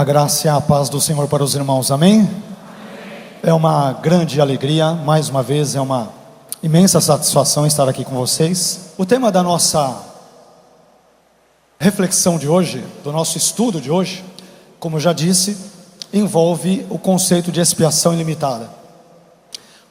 A graça e a paz do Senhor para os irmãos, amém? É uma grande alegria, mais uma vez, é uma imensa satisfação estar aqui com vocês. O tema da nossa reflexão de hoje, do nosso estudo de hoje, como eu já disse, envolve o conceito de expiação ilimitada.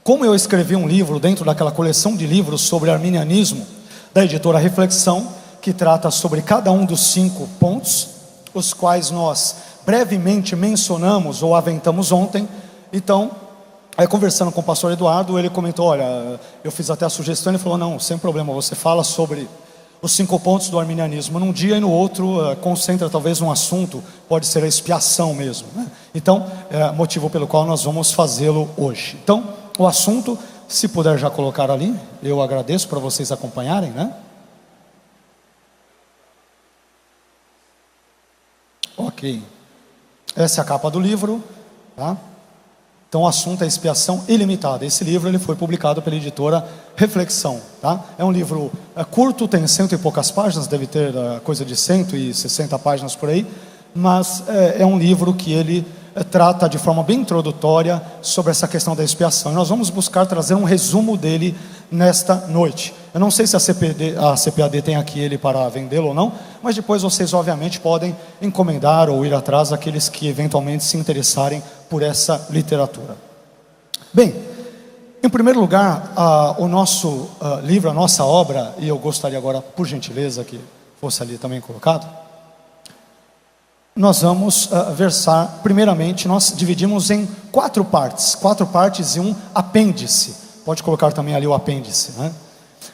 Como eu escrevi um livro dentro daquela coleção de livros sobre arminianismo, da editora Reflexão, que trata sobre cada um dos 5 pontos, os quais nós brevemente mencionamos ou aventamos ontem. Então, aí conversando com o pastor Eduardo, ele comentou, olha, eu fiz até a sugestão, ele falou, não, sem problema, você fala sobre os 5 pontos do arminianismo num dia e no outro concentra talvez um assunto, pode ser a expiação mesmo, né? Então, motivo pelo qual nós vamos fazê-lo hoje. Então, o assunto, se puder já colocar ali, eu agradeço para vocês acompanharem, né? Ok. Essa é a capa do livro, tá? Então o assunto é expiação ilimitada. Esse livro ele foi publicado pela editora Reflexão, tá? É um livro curto, tem 100 e poucas páginas, deve ter coisa de 160 páginas por aí, mas é um livro que ele trata de forma bem introdutória sobre essa questão da expiação. E nós vamos buscar trazer um resumo dele nesta noite. Eu não sei se a CPAD tem aqui ele para vendê-lo ou não, mas depois vocês obviamente podem encomendar ou ir atrás daqueles que eventualmente se interessarem por essa literatura. Bem, em primeiro lugar, o nosso livro, a nossa obra, e eu gostaria agora, por gentileza, que fosse ali também colocado, nós vamos versar, primeiramente, nós dividimos em 4 partes e um apêndice. Pode colocar também ali o apêndice, né?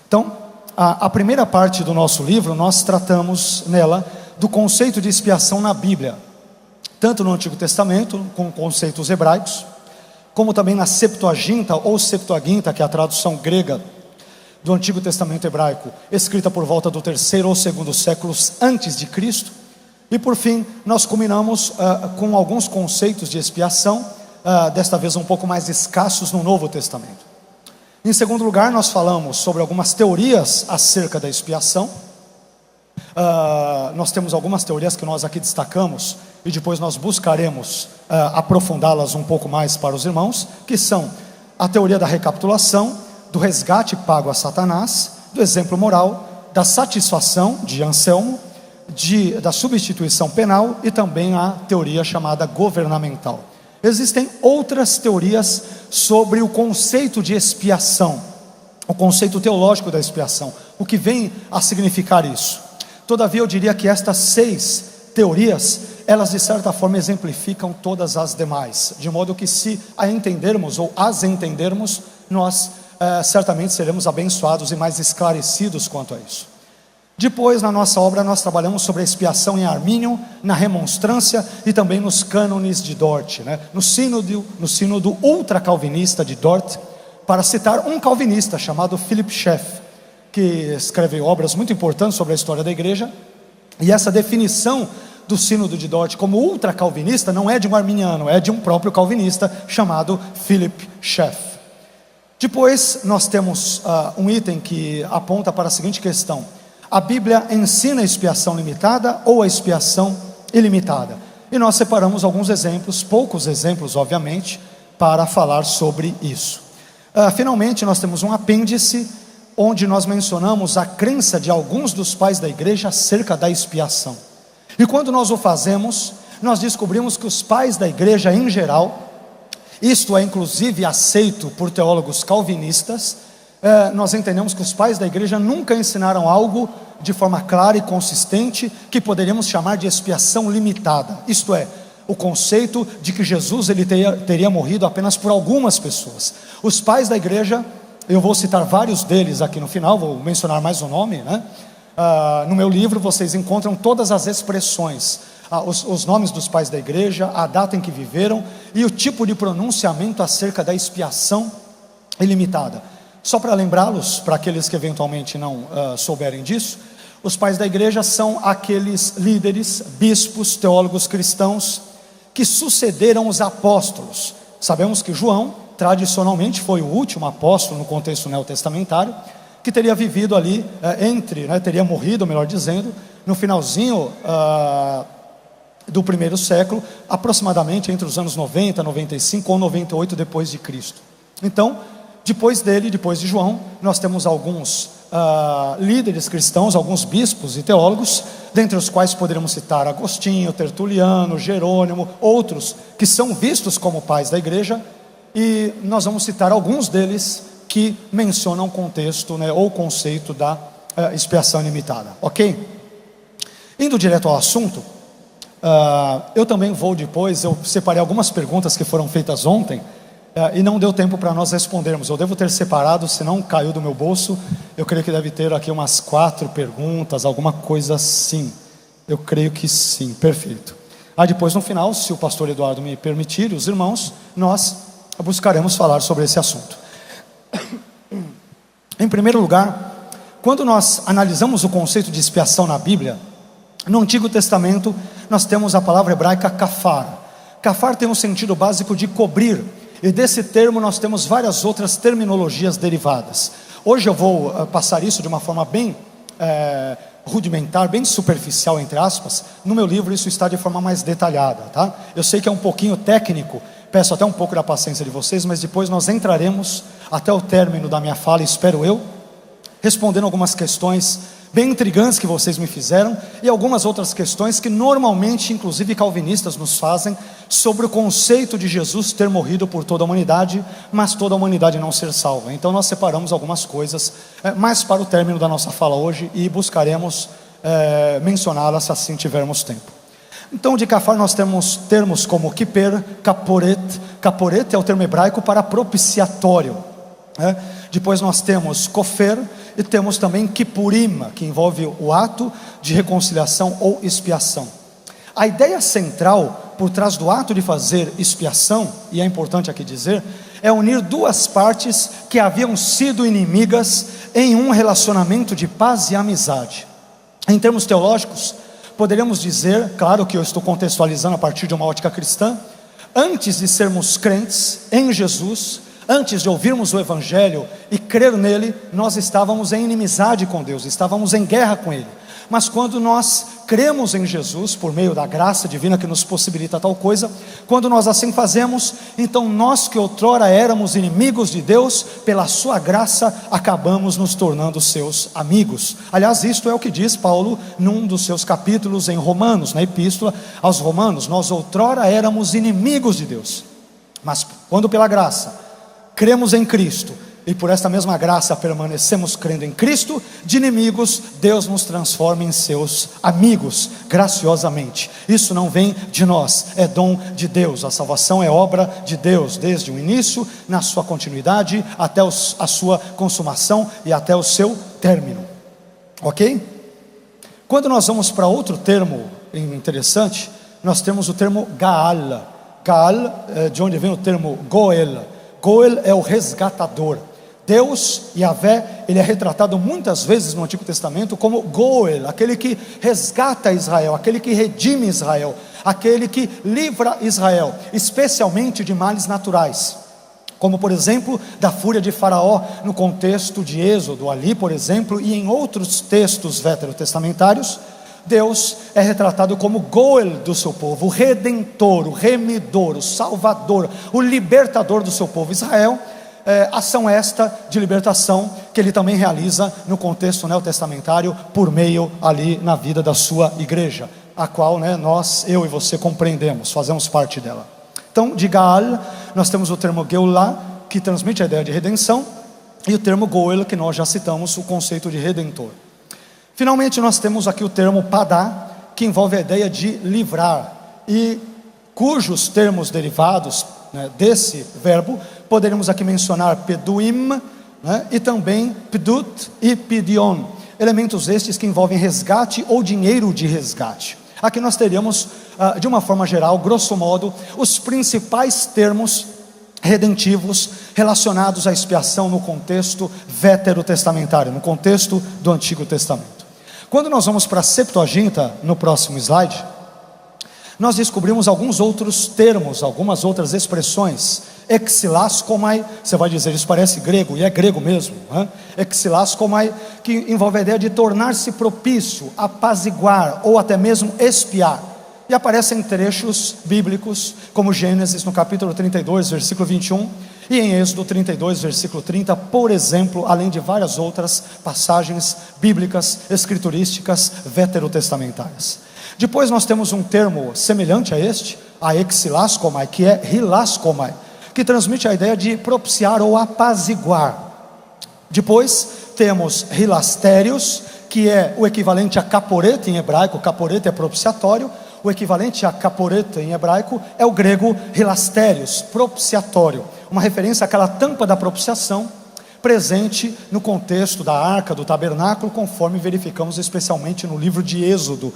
Então, a primeira parte do nosso livro, nós tratamos nela do conceito de expiação na Bíblia, tanto no Antigo Testamento, com conceitos hebraicos, como também na Septuaginta ou Septuaginta, que é a tradução grega do Antigo Testamento hebraico, escrita por volta do 3º ou 2º séculos antes de Cristo. E por fim, nós culminamos com alguns conceitos de expiação, desta vez um pouco mais escassos no Novo Testamento. Em segundo lugar, nós falamos sobre algumas teorias acerca da expiação. Nós temos algumas teorias que nós aqui destacamos, e depois nós buscaremos aprofundá-las um pouco mais para os irmãos, que são a teoria da recapitulação, do resgate pago a Satanás, do exemplo moral, da satisfação, de Anselmo, da substituição penal e também a teoria chamada governamental. Existem outras teorias sobre o conceito de expiação, o conceito teológico da expiação, o que vem a significar isso. Todavia eu diria que estas 6 teorias, elas de certa forma exemplificam todas as demais, de modo que se a entendermos ou as entendermos, nós certamente seremos abençoados e mais esclarecidos quanto a isso. Depois, na nossa obra, nós trabalhamos sobre a expiação em Armínio, na remonstrância e também nos cânones de Dort, né? no sínodo ultra-calvinista de Dort, para citar um calvinista chamado Philip Schaff, que escreveu obras muito importantes sobre a história da igreja. E essa definição do sínodo de Dort como ultra-calvinista não é de um arminiano, é de um próprio calvinista chamado Philip Schaff. Depois, nós temos um item que aponta para a seguinte questão: a Bíblia ensina a expiação limitada ou a expiação ilimitada? E nós separamos alguns exemplos, poucos exemplos obviamente, para falar sobre isso. Finalmente nós temos um apêndice, onde nós mencionamos a crença de alguns dos pais da igreja acerca da expiação. E quando nós o fazemos, nós descobrimos que os pais da igreja em geral, isto é inclusive aceito por teólogos calvinistas, nós entendemos que os pais da igreja nunca ensinaram algo de forma clara e consistente que poderíamos chamar de expiação limitada. Isto é, o conceito de que Jesus ele teria morrido apenas por algumas pessoas. Os pais da igreja, eu vou citar vários deles aqui no final, vou mencionar mais um nome, né? No meu livro vocês encontram todas as expressões, os nomes dos pais da igreja, a data em que viveram e o tipo de pronunciamento acerca da expiação ilimitada. Só para lembrá-los, para aqueles que eventualmente não souberem disso, os pais da igreja são aqueles líderes, bispos, teólogos cristãos que sucederam os apóstolos. Sabemos que João, tradicionalmente, foi o último apóstolo no contexto neotestamentário, que teria vivido ali teria morrido, melhor dizendo, no finalzinho do primeiro século, aproximadamente entre os anos 90, 95 ou 98 depois de Cristo. Então, depois dele, depois de João, nós temos alguns líderes cristãos, alguns bispos e teólogos, dentre os quais poderíamos citar Agostinho, Tertuliano, Jerônimo, outros que são vistos como pais da igreja, e nós vamos citar alguns deles que mencionam o contexto, ou o conceito da expiação ilimitada, ok? Indo direto ao assunto, eu também vou depois, eu separei algumas perguntas que foram feitas ontem, e não deu tempo para nós respondermos. Eu devo ter separado, senão caiu do meu bolso. Eu creio que deve ter aqui umas 4 perguntas, alguma coisa assim. Eu creio que sim, perfeito. Depois no final, se o pastor Eduardo me permitir, e os irmãos, nós buscaremos falar sobre esse assunto. Em primeiro lugar, quando nós analisamos o conceito de expiação na Bíblia, no Antigo Testamento nós temos a palavra hebraica kafar. Kafar tem um sentido básico de cobrir, e desse termo nós temos várias outras terminologias derivadas. Hoje eu vou passar isso de uma forma bem rudimentar, bem superficial, entre aspas. No meu livro isso está de forma mais detalhada, tá? Eu sei que é um pouquinho técnico, peço até um pouco da paciência de vocês, mas depois nós entraremos até o término da minha fala, espero eu, respondendo algumas questões bem intrigantes que vocês me fizeram, e algumas outras questões que normalmente, inclusive calvinistas, nos fazem, sobre o conceito de Jesus ter morrido por toda a humanidade, mas toda a humanidade não ser salva. Então nós separamos algumas coisas, mais para o término da nossa fala hoje, e buscaremos mencioná-las se assim tivermos tempo. Então de kafar nós temos termos como kiper, kaporet. Kaporet é o termo hebraico para propiciatório, Depois nós temos kofer, e temos também kippurim, que envolve o ato de reconciliação ou expiação. A ideia central por trás do ato de fazer expiação, e é importante aqui dizer, é unir duas partes que haviam sido inimigas em um relacionamento de paz e amizade. Em termos teológicos, poderíamos dizer, claro que eu estou contextualizando a partir de uma ótica cristã, antes de sermos crentes em Jesus, antes de ouvirmos o Evangelho e crer nele, nós estávamos em inimizade com Deus, estávamos em guerra com Ele. Mas quando nós cremos em Jesus, por meio da graça divina que nos possibilita tal coisa, quando nós assim fazemos, então nós que outrora éramos inimigos de Deus, pela sua graça, acabamos nos tornando seus amigos. Aliás, isto é o que diz Paulo num dos seus capítulos em Romanos, na epístola aos Romanos. Nós outrora éramos inimigos de Deus, mas quando pela graça cremos em Cristo, e por esta mesma graça permanecemos crendo em Cristo, de inimigos Deus nos transforma em seus amigos, graciosamente. Isso não vem de nós, é dom de Deus. A salvação é obra de Deus, desde o início, na sua continuidade, até a sua consumação e até o seu término, ok? Quando nós vamos para outro termo interessante, nós temos o termo Gaal. Gaal, de onde vem o termo Goel. Goel é o resgatador. Deus, Yahvé, ele é retratado muitas vezes no Antigo Testamento como Goel, aquele que resgata Israel, aquele que redime Israel, aquele que livra Israel, especialmente de males naturais, como por exemplo da fúria de Faraó, no contexto de Êxodo ali, por exemplo, e em outros textos veterotestamentários. Deus é retratado como Goel do seu povo, o redentor, o remidor, o salvador, o libertador do seu povo Israel. Ação esta de libertação que ele também realiza no contexto neotestamentário, por meio ali na vida da sua igreja, a qual eu e você compreendemos, fazemos parte dela. Então de Gaal nós temos o termo Geulah, que transmite a ideia de redenção, e o termo Goel, que nós já citamos, o conceito de redentor. Finalmente nós temos aqui o termo Padá, que envolve a ideia de livrar, e cujos termos derivados desse verbo, poderíamos aqui mencionar Peduim, e também Pdut e Pidion, elementos estes que envolvem resgate ou dinheiro de resgate. Aqui nós teríamos, de uma forma geral, grosso modo, os principais termos redentivos relacionados à expiação no contexto veterotestamentário, no contexto do Antigo Testamento. Quando nós vamos para a Septuaginta, no próximo slide, nós descobrimos alguns outros termos, algumas outras expressões. Exilaskomai, você vai dizer, isso parece grego, e é grego mesmo, Exilaskomai, que envolve a ideia de tornar-se propício, apaziguar, ou até mesmo expiar. e aparecem trechos bíblicos, como Gênesis no capítulo 32, versículo 21, e em Êxodo 32, versículo 30, por exemplo, além de várias outras passagens bíblicas, escriturísticas, veterotestamentárias. Depois nós temos um termo semelhante a este, a exilaskomai, que é hilaskomai, que transmite a ideia de propiciar ou apaziguar. Depois temos hilastérios, que é o equivalente a caporete em hebraico. Caporete é propiciatório. O equivalente a caporete em hebraico é o grego hilastérios, propiciatório, uma referência àquela tampa da propiciação presente no contexto da arca, do tabernáculo, conforme verificamos especialmente no livro de Êxodo,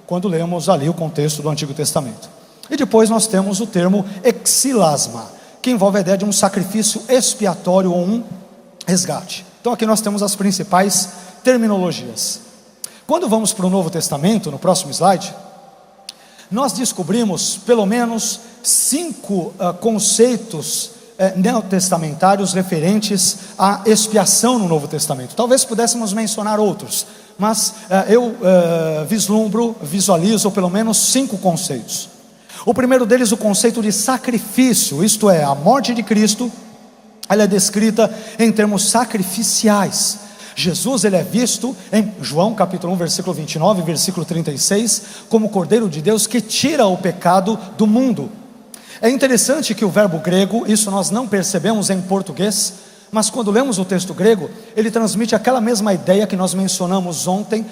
quando lemos ali o contexto do Antigo Testamento. E depois nós temos o termo exilasma, que envolve a ideia de um sacrifício expiatório ou um resgate. Então aqui nós temos as principais terminologias. Quando vamos para o Novo Testamento, no próximo slide, nós descobrimos pelo menos 5 conceitos neotestamentários referentes à expiação no Novo Testamento. Talvez pudéssemos mencionar outros, mas eu visualizo pelo menos 5 conceitos. O primeiro deles, o conceito de sacrifício, isto é, a morte de Cristo, ela é descrita em termos sacrificiais. Jesus, ele é visto em João capítulo 1, versículo 29, versículo 36, como o Cordeiro de Deus que tira o pecado do mundo. É interessante que o verbo grego, isso nós não percebemos em português, mas quando lemos o texto grego, ele transmite aquela mesma ideia que nós mencionamos ontem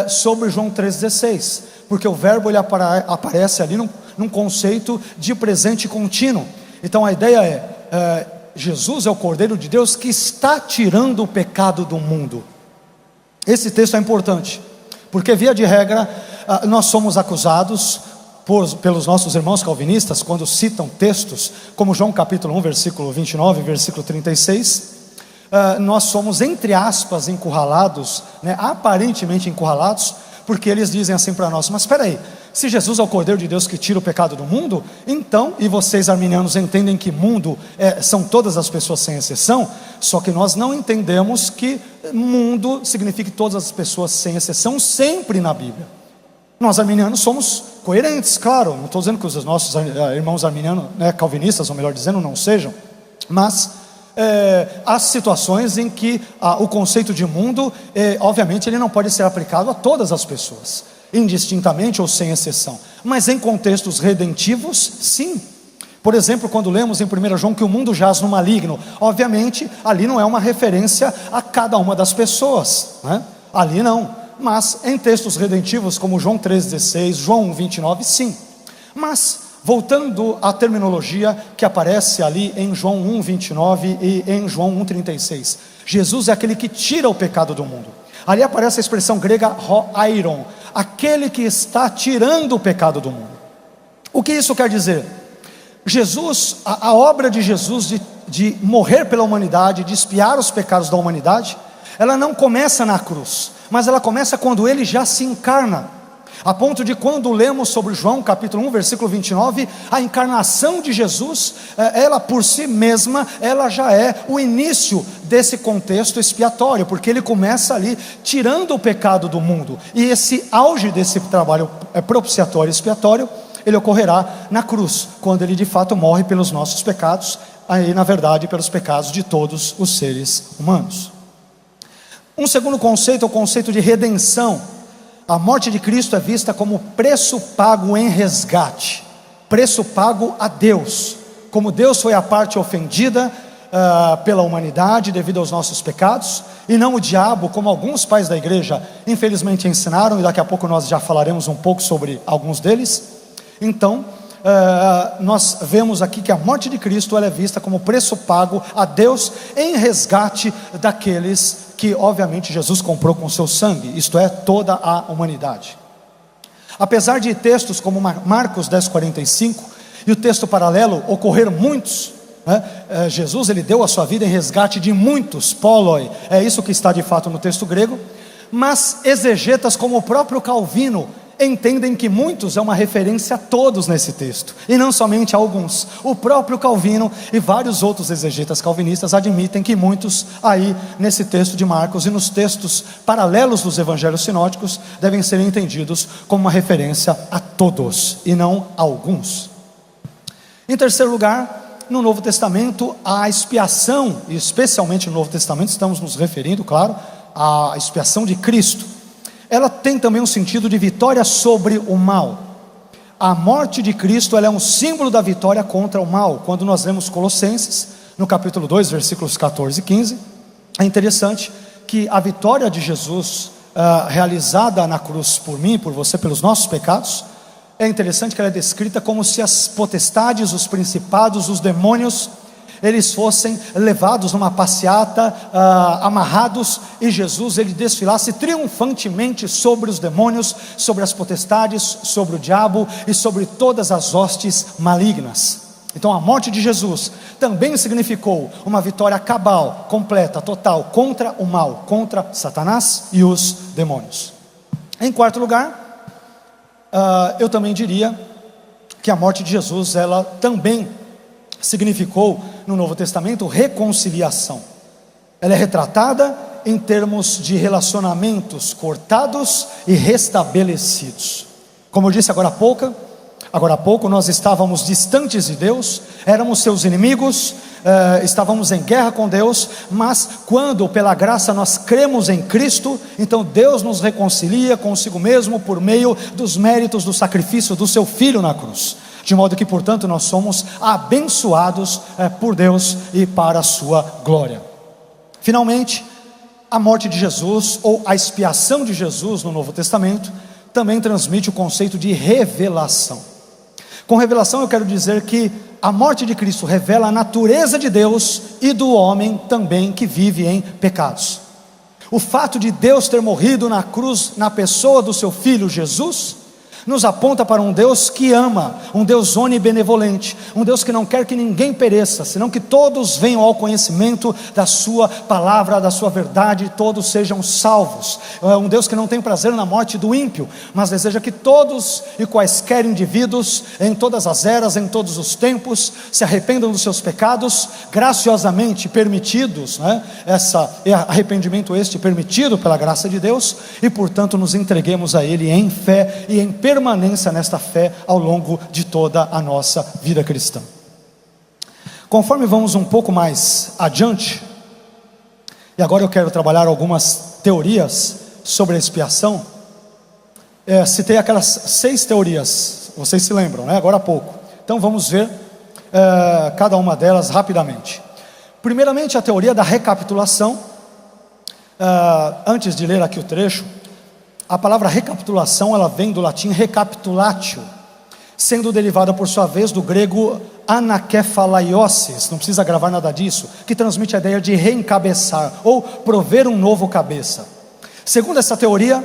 sobre João 3,16, porque o verbo ele aparece ali num conceito de presente contínuo. Então a ideia é, Jesus é o Cordeiro de Deus que está tirando o pecado do mundo. Esse texto é importante, porque via de regra, nós somos acusados pelos nossos irmãos calvinistas, quando citam textos, como João capítulo 1, versículo 29, versículo 36, nós somos, entre aspas, encurralados, aparentemente encurralados, porque eles dizem assim para nós: mas espera aí, se Jesus é o Cordeiro de Deus que tira o pecado do mundo, então, e vocês arminianos entendem que mundo são todas as pessoas sem exceção, só que nós não entendemos que mundo signifique todas as pessoas sem exceção sempre na Bíblia. Nós arminianos somos coerentes, claro, não estou dizendo que os nossos irmãos arminianos, calvinistas, ou melhor dizendo, não sejam, mas há situações em que o conceito de mundo, obviamente ele não pode ser aplicado a todas as pessoas, indistintamente ou sem exceção, mas em contextos redentivos, sim. Por exemplo, quando lemos em 1 João que o mundo jaz no maligno, obviamente ali não é uma referência a cada uma das pessoas, ali não, mas em textos redentivos como João 3,16, João 1,29, sim. Mas voltando à terminologia que aparece ali em João 1,29 e em João 1,36, Jesus é aquele que tira o pecado do mundo. Ali aparece a expressão grega hoairon, aquele que está tirando o pecado do mundo. O que isso quer dizer? Jesus, a obra de Jesus de morrer pela humanidade, de expiar os pecados da humanidade, ela não começa na cruz, mas ela começa quando ele já se encarna, a ponto de quando lemos sobre João capítulo 1, versículo 29, a encarnação de Jesus, ela por si mesma, ela já é o início desse contexto expiatório, porque ele começa ali tirando o pecado do mundo, e esse auge desse trabalho propiciatório e expiatório, ele ocorrerá na cruz, quando ele de fato morre pelos nossos pecados, aí na verdade pelos pecados de todos os seres humanos. Um segundo conceito é o conceito de redenção. A morte de Cristo é vista como preço pago em resgate, preço pago a Deus, como Deus foi a parte ofendida pela humanidade devido aos nossos pecados, e não o diabo, como alguns pais da igreja infelizmente ensinaram, e daqui a pouco nós já falaremos um pouco sobre alguns deles. Então nós vemos aqui que a morte de Cristo ela é vista como preço pago a Deus em resgate daqueles que obviamente Jesus comprou com seu sangue, isto é, toda a humanidade. Apesar de textos como Marcos 10,45 e o texto paralelo ocorrer muitos, Jesus ele deu a sua vida em resgate de muitos, poloi, é isso que está de fato no texto grego, mas exegetas como o próprio Calvino entendem que muitos é uma referência a todos nesse texto, e não somente a alguns. O próprio Calvino e vários outros exegetas calvinistas admitem que muitos aí nesse texto de Marcos e nos textos paralelos dos evangelhos sinóticos devem ser entendidos como uma referência a todos e não a alguns. Em terceiro lugar, no Novo Testamento, a expiação, e especialmente no Novo Testamento estamos nos referindo, claro, à expiação de Cristo, ela tem também um sentido de vitória sobre o mal. A morte de Cristo, ela é um símbolo da vitória contra o mal. Quando nós lemos Colossenses, no capítulo 2, versículos 14 e 15, é interessante que a vitória de Jesus, realizada na cruz por mim, por você, pelos nossos pecados, é interessante que ela é descrita como se as potestades, os principados, os demônios, eles fossem levados numa passeata, amarrados, e Jesus ele desfilasse triunfantemente sobre os demônios, sobre as potestades, sobre o diabo e sobre todas as hostes malignas. Então a morte de Jesus também significou uma vitória cabal, completa, total, contra o mal, contra Satanás e os demônios. Em quarto lugar, eu também diria que a morte de Jesus, ela também significou no Novo Testamento reconciliação. Ela é retratada em termos de relacionamentos cortados e restabelecidos. Como eu disse agora há pouco nós estávamos distantes de Deus, éramos seus inimigos, estávamos em guerra com Deus, mas quando pela graça nós cremos em Cristo, então Deus nos reconcilia consigo mesmo por meio dos méritos do sacrifício do seu Filho na cruz, de modo que portanto nós somos abençoados por Deus e para a sua glória. Finalmente, a morte de Jesus, ou a expiação de Jesus no Novo Testamento, também transmite o conceito de revelação. Com revelação eu quero dizer que a morte de Cristo revela a natureza de Deus e do homem também que vive em pecados. O fato de Deus ter morrido na cruz, na pessoa do seu Filho Jesus, nos aponta para um Deus que ama, um Deus onibenevolente, um Deus que não quer que ninguém pereça, senão que todos venham ao conhecimento da sua palavra, da sua verdade, todos sejam salvos. É um Deus que não tem prazer na morte do ímpio, mas deseja que todos e quaisquer indivíduos, em todas as eras, em todos os tempos, se arrependam dos seus pecados, graciosamente permitidos, esse arrependimento permitido pela graça de Deus, e portanto nos entreguemos a Ele em fé e em permanência nesta fé ao longo de toda a nossa vida cristã. Conforme vamos um pouco mais adiante, e agora eu quero trabalhar algumas teorias sobre a expiação. Citei aquelas 6 teorias, vocês se lembram, agora há pouco. Então vamos ver cada uma delas rapidamente. Primeiramente, a teoria da recapitulação. Antes de ler aqui o trecho, a palavra recapitulação, ela vem do latim recapitulatio, sendo derivada por sua vez do grego anakephalaioses, não precisa gravar nada disso, que transmite a ideia de reencabeçar, ou prover um novo cabeça. Segundo essa teoria,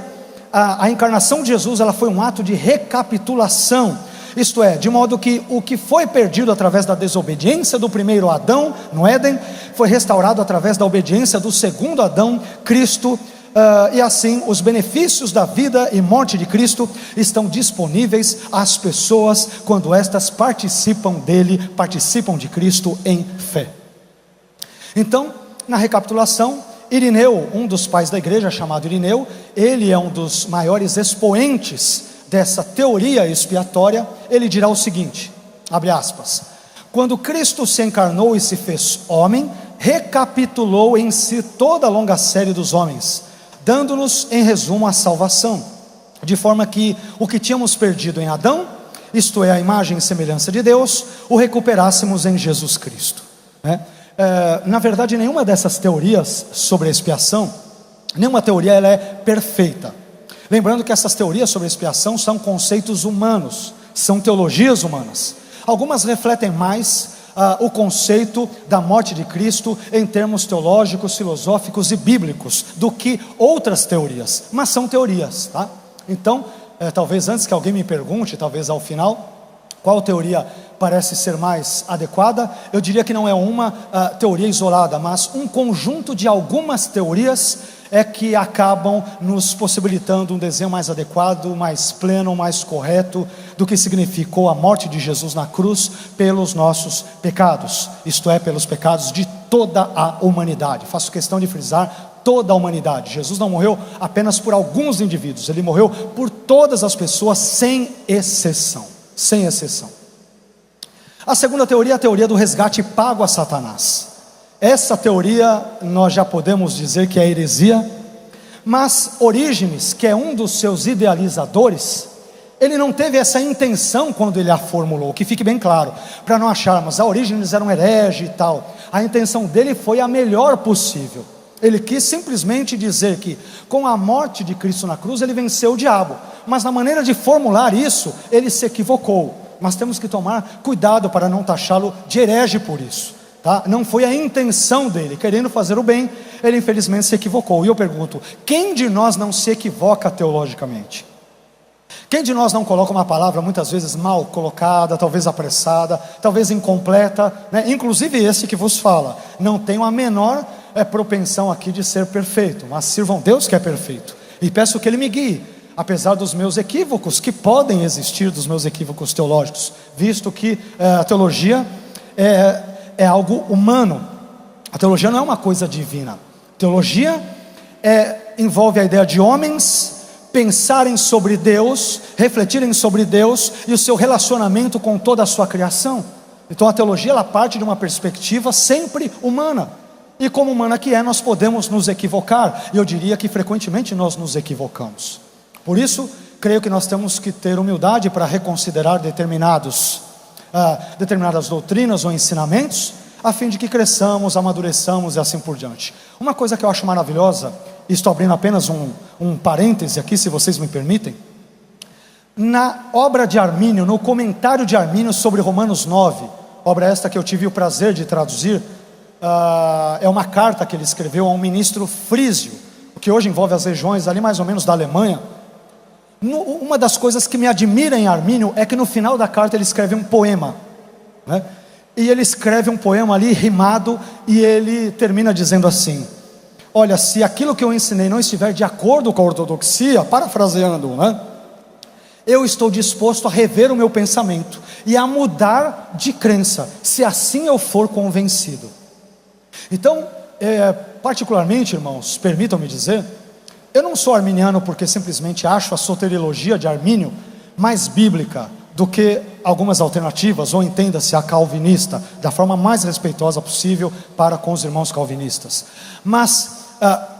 a encarnação de Jesus, ela foi um ato de recapitulação, isto é, de modo que o que foi perdido através da desobediência do primeiro Adão, no Éden, foi restaurado através da obediência do segundo Adão, Cristo. E assim os benefícios da vida e morte de Cristo estão disponíveis às pessoas quando estas participam dele, participam de Cristo em fé. Então, na recapitulação, Irineu, um dos pais da igreja, chamado Irineu, ele é um dos maiores expoentes dessa teoria expiatória. Ele dirá o seguinte, abre aspas: quando Cristo se encarnou e se fez homem, recapitulou em si toda a longa série dos homens, dando-nos em resumo a salvação, de forma que o que tínhamos perdido em Adão, isto é, a imagem e semelhança de Deus, o recuperássemos em Jesus Cristo. Na verdade, nenhuma dessas teorias sobre a expiação, nenhuma teoria ela é perfeita. Lembrando que essas teorias sobre a expiação são conceitos humanos, são teologias humanas. Algumas refletem mais o conceito da morte de Cristo em termos teológicos, filosóficos e bíblicos do que outras teorias, mas são teorias, tá? Então, talvez antes que alguém me pergunte, talvez ao final, qual teoria parece ser mais adequada, eu diria que não é uma teoria isolada, mas um conjunto de algumas teorias é que acabam nos possibilitando um desenho mais adequado, mais pleno, mais correto do que significou a morte de Jesus na cruz pelos nossos pecados, isto é, pelos pecados de toda a humanidade. Faço questão de frisar: toda a humanidade. Jesus não morreu apenas por alguns indivíduos, ele morreu por todas as pessoas, sem exceção. Sem exceção. A segunda teoria é a teoria do resgate pago a Satanás. Essa teoria nós já podemos dizer que é heresia, mas Orígenes, que é um dos seus idealizadores, ele não teve essa intenção quando ele a formulou, que fique bem claro, para não acharmos, Orígenes era um herege e tal. A intenção dele foi a melhor possível. Ele quis simplesmente dizer que com a morte de Cristo na cruz ele venceu o diabo, mas na maneira de formular isso, ele se equivocou. Mas temos que tomar cuidado para não taxá-lo de herege por isso, tá? Não foi a intenção dele, querendo fazer o bem, ele infelizmente se equivocou. E eu pergunto, quem de nós não se equivoca teologicamente? Quem de nós não coloca uma palavra muitas vezes mal colocada, talvez apressada, talvez incompleta, né? Inclusive esse que vos fala, não tenho a menor propensão aqui de ser perfeito, mas sirvam Deus que é perfeito, e peço que Ele me guie, apesar dos meus equívocos, que podem existir, dos meus equívocos teológicos, visto que a teologia é algo humano. A teologia não é uma coisa divina. Teologia envolve a ideia de homens pensarem sobre Deus, refletirem sobre Deus e o seu relacionamento com toda a sua criação. Então a teologia, ela parte de uma perspectiva sempre humana, e como humana que é, nós podemos nos equivocar, e eu diria que frequentemente nós nos equivocamos. Por isso, creio que nós temos que ter humildade para reconsiderar determinadas doutrinas ou ensinamentos, a fim de que cresçamos, amadureçamos e assim por diante. Uma coisa que eu acho maravilhosa, e estou abrindo apenas um parêntese aqui, se vocês me permitem, na obra de Armínio, no comentário de Armínio sobre Romanos 9, obra esta que eu tive o prazer de traduzir, é uma carta que ele escreveu a um ministro frísio, que hoje envolve as regiões ali mais ou menos da Alemanha. Uma das coisas que me admira em Armínio é que no final da carta ele escreve um poema, né? E ele escreve um poema ali rimado, e ele termina dizendo assim: olha, se aquilo que eu ensinei não estiver de acordo com a ortodoxia, parafraseando, né, eu estou disposto a rever o meu pensamento e a mudar de crença, se assim eu for convencido. Então, particularmente, irmãos, permitam-me dizer, eu não sou arminiano porque simplesmente acho a soteriologia de Armínio mais bíblica do que algumas alternativas, ou entenda-se a calvinista, da forma mais respeitosa possível para com os irmãos calvinistas. Mas,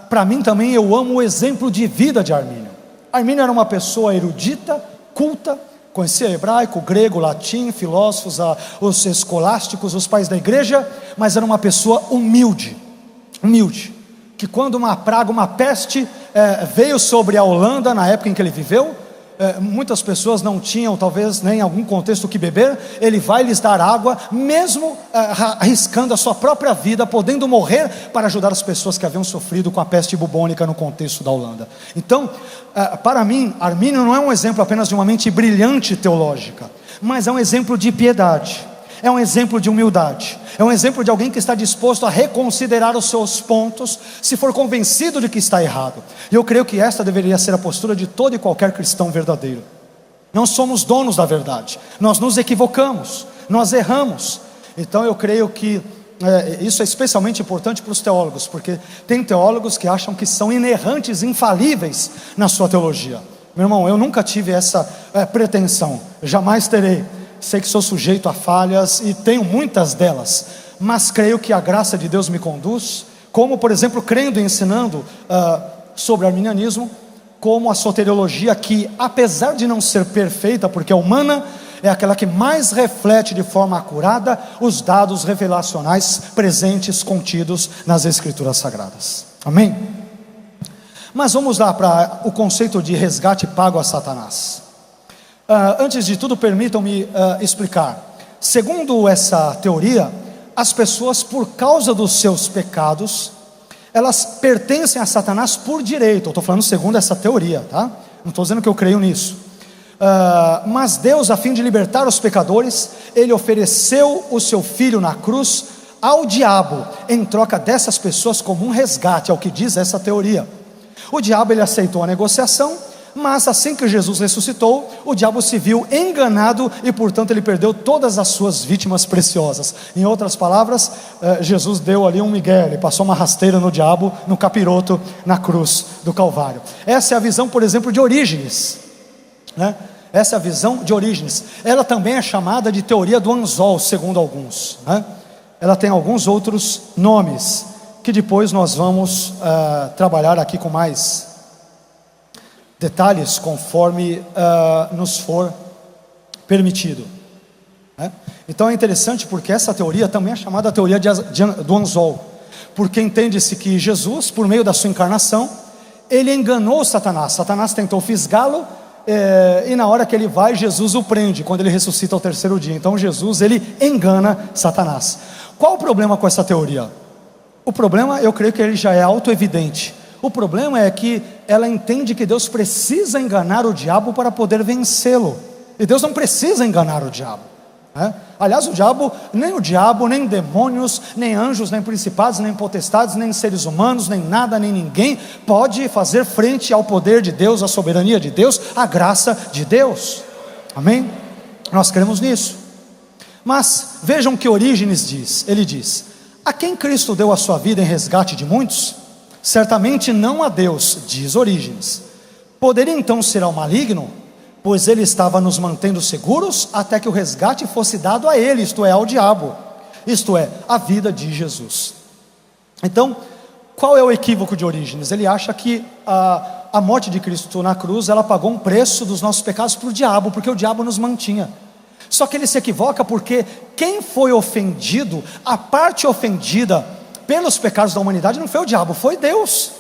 para mim também, eu amo o exemplo de vida de Armínio. Armínio era uma pessoa erudita, culta, conhecia hebraico, grego, latim, filósofos, os escolásticos, os pais da igreja, mas era uma pessoa humilde, que quando uma praga, uma peste veio sobre a Holanda, na época em que ele viveu, muitas pessoas não tinham talvez nem algum contexto que beber, ele vai lhes dar água, mesmo arriscando a sua própria vida, podendo morrer para ajudar as pessoas que haviam sofrido com a peste bubônica no contexto da Holanda. Então, para mim, Armínio não é um exemplo apenas de uma mente brilhante teológica, mas é um exemplo de piedade, é um exemplo de humildade, é um exemplo de alguém que está disposto a reconsiderar os seus pontos, se for convencido de que está errado. E eu creio que esta deveria ser a postura de todo e qualquer cristão verdadeiro. Não somos donos da verdade, nós nos equivocamos, nós erramos. Então eu creio que isso é especialmente importante para os teólogos, porque tem teólogos que acham que são inerrantes, infalíveis na sua teologia. Meu irmão, eu nunca tive essa pretensão, jamais terei. Sei que sou sujeito a falhas e tenho muitas delas, mas creio que a graça de Deus me conduz, como por exemplo crendo e ensinando sobre arminianismo, como a soteriologia, que apesar de não ser perfeita, porque é humana, é aquela que mais reflete de forma acurada os dados revelacionais presentes, contidos nas Escrituras Sagradas. Amém? Mas vamos lá para o conceito de resgate pago a Satanás. Antes de tudo, permitam-me explicar. Segundo essa teoria, as pessoas, por causa dos seus pecados, elas pertencem a Satanás por direito. Eu estou falando segundo essa teoria, tá? Não estou dizendo que eu creio nisso. Mas Deus, a fim de libertar os pecadores, Ele ofereceu o seu Filho na cruz ao diabo, em troca dessas pessoas como um resgate, é o que diz essa teoria. O diabo ele aceitou a negociação, mas assim que Jesus ressuscitou, o diabo se viu enganado e portanto ele perdeu todas as suas vítimas preciosas. Em outras palavras, Jesus deu ali um migué, ele passou uma rasteira no diabo, no capiroto, na cruz do Calvário. Essa é a visão, por exemplo, de Orígenes, né? Essa é a visão de Orígenes. Ela também é chamada de teoria do anzol, segundo alguns, né? Ela tem alguns outros nomes, que depois nós vamos trabalhar aqui com mais detalhes, conforme nos for permitido, né? Então é interessante porque essa teoria também é chamada a teoria do anzol, porque entende-se que Jesus, por meio da sua encarnação, ele enganou Satanás. Satanás tentou fisgá-lo, e na hora que ele vai, Jesus o prende, quando ele ressuscita ao terceiro dia. Então Jesus, ele engana Satanás. Qual o problema com essa teoria? O problema, eu creio que ele já é autoevidente. O problema é que ela entende que Deus precisa enganar o diabo para poder vencê-lo, e Deus não precisa enganar o diabo, né? Aliás, o diabo, nem demônios, nem anjos, nem principados, nem potestades, nem seres humanos, nem nada, nem ninguém pode fazer frente ao poder de Deus, à soberania de Deus, à graça de Deus. Amém? Nós cremos nisso. Mas vejam o que Orígenes diz. Ele diz: a quem Cristo deu a sua vida em resgate de muitos? Certamente não a Deus, diz Orígenes. Poderia então ser ao maligno? Pois ele estava nos mantendo seguros até que o resgate fosse dado a ele, isto é, ao diabo, isto é, a vida de Jesus. Então, qual é o equívoco de Orígenes? Ele acha que a morte de Cristo na cruz, ela pagou um preço dos nossos pecados para o diabo, porque o diabo nos mantinha. Só que ele se equivoca, porque quem foi ofendido, a parte ofendida pelos pecados da humanidade, não foi o diabo, foi Deus.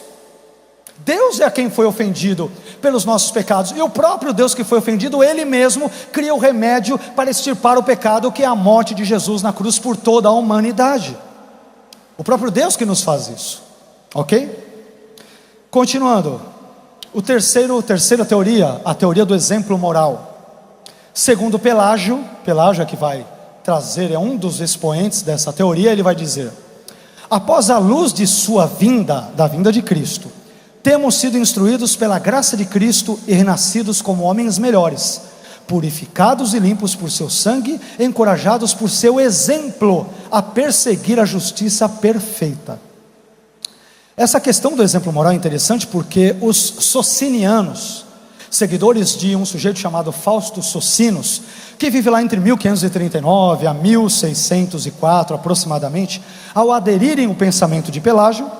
Deus é quem foi ofendido pelos nossos pecados, e o próprio Deus que foi ofendido, Ele mesmo cria o remédio para extirpar o pecado, que é a morte de Jesus na cruz por toda a humanidade. O próprio Deus que nos faz isso, ok? Continuando, terceira teoria, a teoria do exemplo moral. Segundo Pelágio é que vai trazer, é um dos expoentes dessa teoria. Ele vai dizer: após a luz de sua vinda, da vinda de Cristo, temos sido instruídos pela graça de Cristo e renascidos como homens melhores, purificados e limpos por seu sangue, encorajados por seu exemplo a perseguir a justiça perfeita. Essa questão do exemplo moral é interessante porque os socinianos, seguidores de um sujeito chamado Fausto Socinos, que vive lá entre 1539 a 1604 aproximadamente, ao aderirem o pensamento de Pelágio,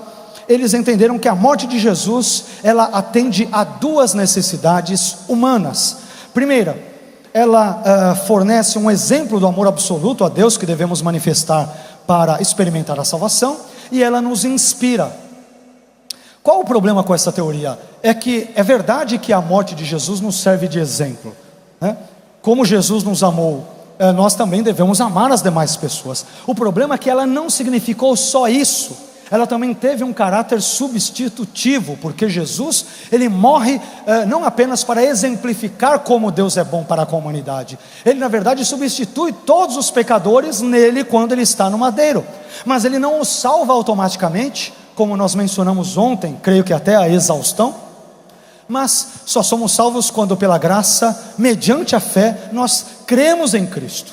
eles entenderam que a morte de Jesus, ela atende a duas necessidades humanas. Primeira, ela fornece um exemplo do amor absoluto a Deus que devemos manifestar para experimentar a salvação, e ela nos inspira. Qual o problema com essa teoria? É que é verdade que a morte de Jesus nos serve de exemplo, né? Como Jesus nos amou, nós também devemos amar as demais pessoas. O problema é que ela não significou só isso, ela também teve um caráter substitutivo, porque Jesus, ele morre não apenas para exemplificar como Deus é bom para com a humanidade, ele na verdade substitui todos os pecadores nele quando ele está no madeiro, mas ele não os salva automaticamente, como nós mencionamos ontem, creio que até a exaustão, mas só somos salvos quando pela graça, mediante a fé, nós cremos em Cristo,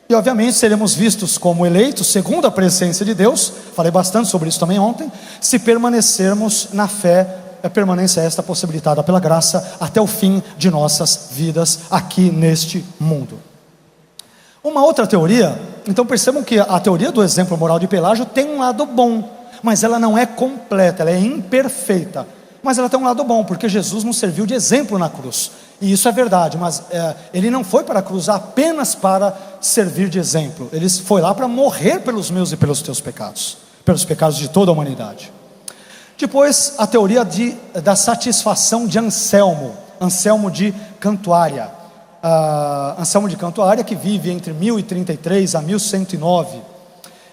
e obviamente seremos vistos como eleitos segundo a presciência de Deus. Falei bastante sobre isso também ontem. Se permanecermos na fé, a permanência esta possibilitada pela graça até o fim de nossas vidas aqui neste mundo. Uma outra teoria, então percebam que a teoria do exemplo moral de Pelágio tem um lado bom, mas ela não é completa, ela é imperfeita, mas ela tem um lado bom, porque Jesus nos serviu de exemplo na cruz, e isso é verdade, mas ele não foi para a cruz apenas para servir de exemplo, ele foi lá para morrer pelos meus e pelos teus pecados, pelos pecados de toda a humanidade. Depois, a teoria da satisfação de Anselmo de Cantuária. Anselmo de Cantuária, que vive entre 1033 a 1109.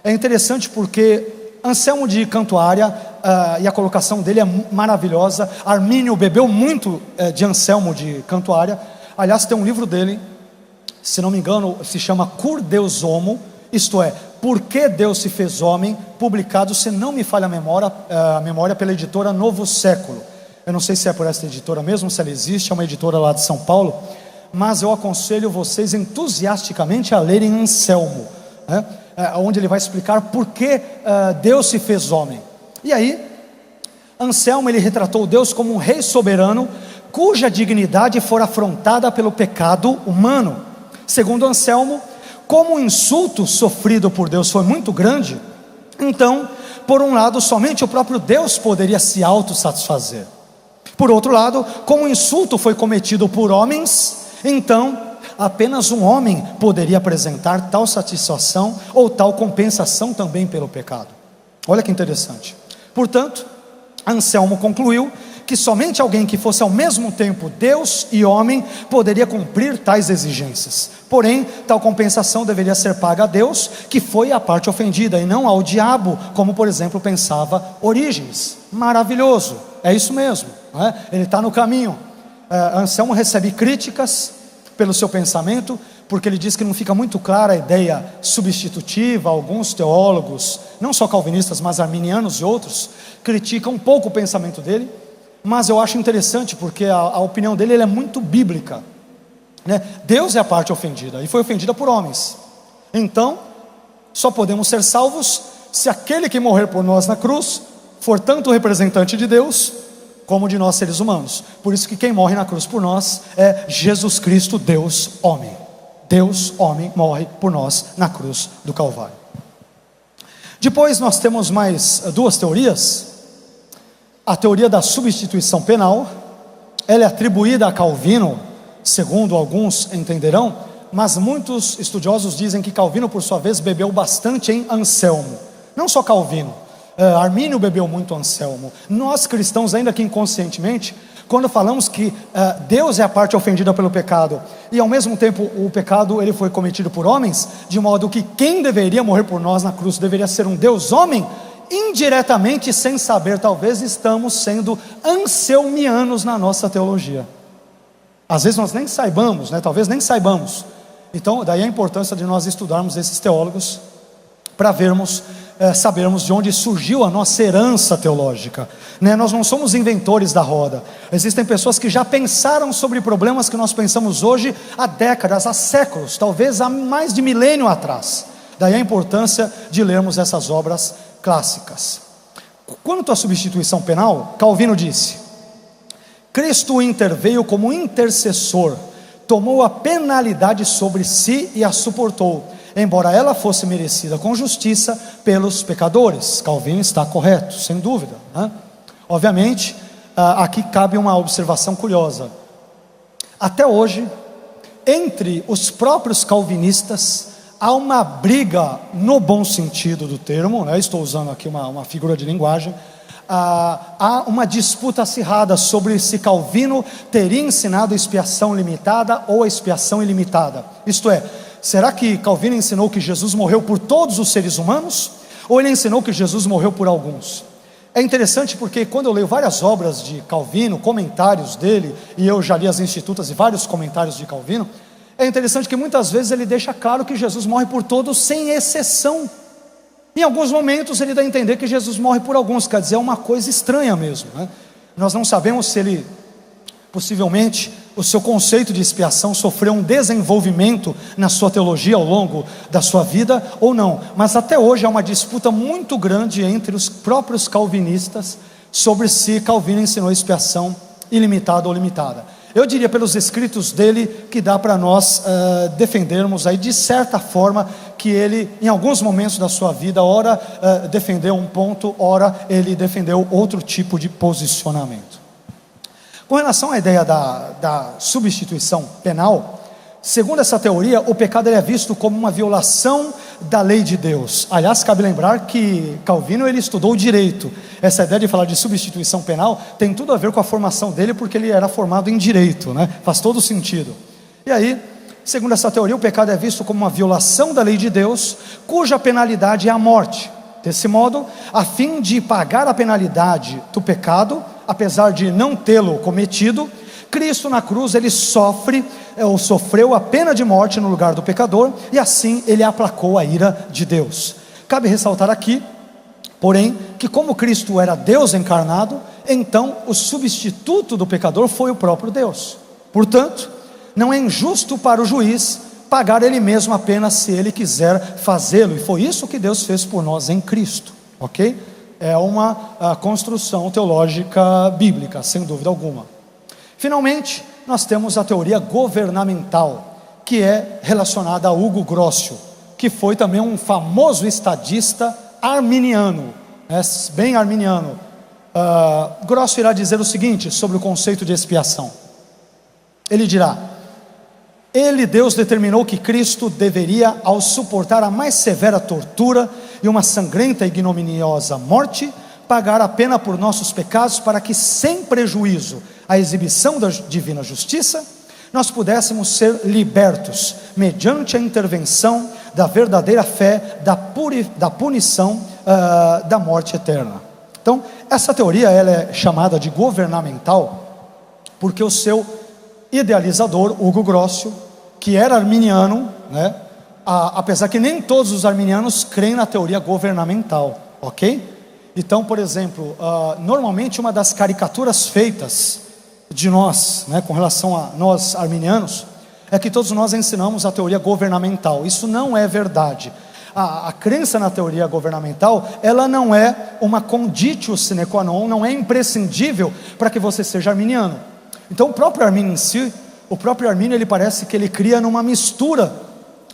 É interessante porque Anselmo de Cantuária, e a colocação dele é maravilhosa. Armínio bebeu muito de Anselmo de Cantuária. Aliás, tem um livro dele, se não me engano, se chama Cur Deus Homo, isto é, Por que Deus se fez homem, publicado, se não me falha a memória, pela editora Novo Século. eu não sei se é por essa editora mesmo, se ela existe, é uma editora lá de São Paulo, mas eu aconselho vocês entusiasticamente a lerem Anselmo, né? Onde ele vai explicar por que Deus se fez homem. E aí, Anselmo, ele retratou Deus como um rei soberano, cuja dignidade for afrontada pelo pecado humano. Segundo Anselmo, como o insulto sofrido por Deus foi muito grande, então, por um lado, somente o próprio Deus poderia se autossatisfazer. Por outro lado, como o insulto foi cometido por homens, então apenas um homem poderia apresentar tal satisfação ou tal compensação também pelo pecado. Olha que interessante. Portanto, Anselmo concluiu que somente alguém que fosse ao mesmo tempo Deus e homem poderia cumprir tais exigências. Porém, tal compensação deveria ser paga a Deus, que foi a parte ofendida, e não ao diabo, como por exemplo pensava Orígenes. Maravilhoso, é isso mesmo, não é? Ele está no caminho. Anselmo recebe críticas pelo seu pensamento, porque ele diz que não fica muito clara a ideia substitutiva. Alguns teólogos, não só calvinistas, mas arminianos e outros, criticam um pouco o pensamento dele. Mas eu acho interessante, porque a opinião dele é muito bíblica, né? Deus é a parte ofendida, e foi ofendida por homens. Então, só podemos ser salvos se aquele que morrer por nós na cruz for tanto representante de Deus, como de nós seres humanos. Por isso que quem morre na cruz por nós é Jesus Cristo, Deus homem. Deus homem morre por nós na cruz do Calvário. Depois nós temos mais duas teorias. A teoria da substituição penal, ela é atribuída a Calvino, segundo alguns entenderão, mas muitos estudiosos dizem que Calvino, por sua vez, bebeu bastante em Anselmo. Não só Calvino, Armínio bebeu muito Anselmo. Nós cristãos, ainda que inconscientemente, quando falamos que Deus é a parte ofendida pelo pecado, e ao mesmo tempo o pecado ele foi cometido por homens, de modo que quem deveria morrer por nós na cruz deveria ser um Deus homem, indiretamente, sem saber, talvez estamos sendo anselmianos na nossa teologia. Às vezes nós nem saibamos, né? Talvez nem saibamos. Então daí a importância de nós estudarmos esses teólogos, para vermos, sabermos de onde surgiu a nossa herança teológica, né? Nós não somos inventores da roda. Existem pessoas que já pensaram sobre problemas que nós pensamos hoje há décadas, há séculos, talvez há mais de milênio atrás. Daí a importância de lermos essas obras clássicas. Quanto à substituição penal, Calvino disse: Cristo interveio como intercessor, tomou a penalidade sobre si e a suportou, embora ela fosse merecida com justiça pelos pecadores. Calvino está correto, sem dúvida, né? Obviamente, aqui cabe uma observação curiosa. Até hoje, entre os próprios calvinistas, há uma briga, no bom sentido do termo, né? Estou usando aqui uma figura de linguagem. Há uma disputa acirrada sobre se Calvino teria ensinado a expiação limitada ou a expiação ilimitada. Isto é, será que Calvino ensinou que Jesus morreu por todos os seres humanos, ou ele ensinou que Jesus morreu por alguns? É interessante porque quando eu leio várias obras de Calvino, comentários dele, e eu já li as Institutas e vários comentários de Calvino, é interessante que muitas vezes ele deixa claro que Jesus morre por todos sem exceção. Em alguns momentos ele dá a entender que Jesus morre por alguns, quer dizer, é uma coisa estranha mesmo, né? Nós não sabemos se ele, possivelmente, o seu conceito de expiação sofreu um desenvolvimento na sua teologia ao longo da sua vida ou não, mas até hoje há uma disputa muito grande entre os próprios calvinistas sobre se Calvino ensinou expiação ilimitada ou limitada. Eu diria pelos escritos dele que dá para nós defendermos aí de certa forma que ele em alguns momentos da sua vida, ora defendeu um ponto, ora ele defendeu outro tipo de posicionamento. Com relação à ideia da substituição penal, segundo essa teoria, o pecado ele é visto como uma violação da lei de Deus. Aliás, cabe lembrar que Calvino ele estudou direito. Essa ideia de falar de substituição penal tem tudo a ver com a formação dele, porque ele era formado em direito, né? Faz todo sentido. E aí, segundo essa teoria, o pecado é visto como uma violação da lei de Deus, cuja penalidade é a morte. Desse modo, a fim de pagar a penalidade do pecado, apesar de não tê-lo cometido, Cristo na cruz ele sofreu a pena de morte no lugar do pecador, e assim ele aplacou a ira de Deus. Cabe ressaltar aqui, porém, que como Cristo era Deus encarnado, então o substituto do pecador foi o próprio Deus. Portanto, não é injusto para o juiz pagar ele mesmo apenas se ele quiser fazê-lo, e foi isso que Deus fez por nós em Cristo, ok? É uma construção teológica bíblica, sem dúvida alguma. Finalmente, nós temos a teoria governamental, que é relacionada a Hugo Grocio, que foi também um famoso estadista arminiano, bem arminiano. Grocio irá dizer o seguinte sobre o conceito de expiação. Ele dirá: Deus determinou que Cristo deveria, ao suportar a mais severa tortura e uma sangrenta e ignominiosa morte, pagar a pena por nossos pecados, para que, sem prejuízo à exibição da divina justiça, nós pudéssemos ser libertos, mediante a intervenção da verdadeira fé, da punição da morte eterna. Então, essa teoria ela é chamada de governamental, porque o seu idealizador, Hugo Grocio, que era arminiano, apesar que nem todos os arminianos creem na teoria governamental, ok? Então, por exemplo, normalmente uma das caricaturas feitas de nós, com relação a nós arminianos, é que todos nós ensinamos a teoria governamental. Isso não é verdade. A crença na teoria governamental, ela não é uma conditio sine qua non, não é imprescindível para que você seja arminiano. Então o próprio Armínio em si, ele parece que ele cria numa mistura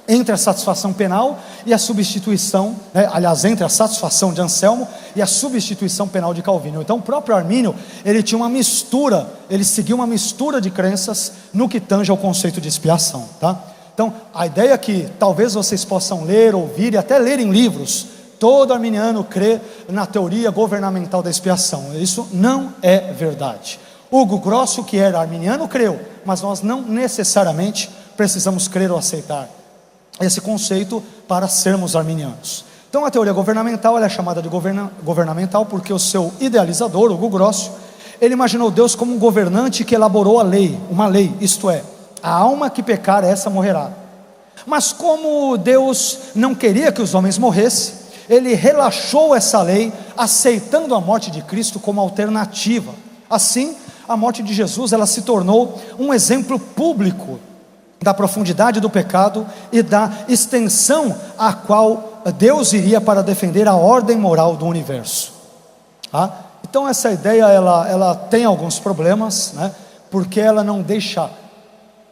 entre a satisfação penal e a substituição, aliás, entre a satisfação de Anselmo e a substituição penal de Calvino. Então o próprio Armínio, ele tinha uma mistura, ele seguiu uma mistura de crenças no que tange ao conceito de expiação, tá? Então a ideia é que talvez vocês possam ler, ouvir e até ler em livros: todo arminiano crê na teoria governamental da expiação. Isso não é verdade. Hugo Grocio, que era arminiano, creu, mas nós não necessariamente precisamos crer ou aceitar esse conceito para sermos arminianos. Então a teoria governamental ela é chamada de governamental porque o seu idealizador, Hugo Grocio, ele imaginou Deus como um governante que elaborou a lei, uma lei, isto é, a alma que pecar, essa morrerá. Mas como Deus não queria que os homens morressem, ele relaxou essa lei, aceitando a morte de Cristo como alternativa. Assim, a morte de Jesus ela se tornou um exemplo público da profundidade do pecado e da extensão a qual Deus iria para defender a ordem moral do universo. Então essa ideia ela tem alguns problemas, porque ela não deixa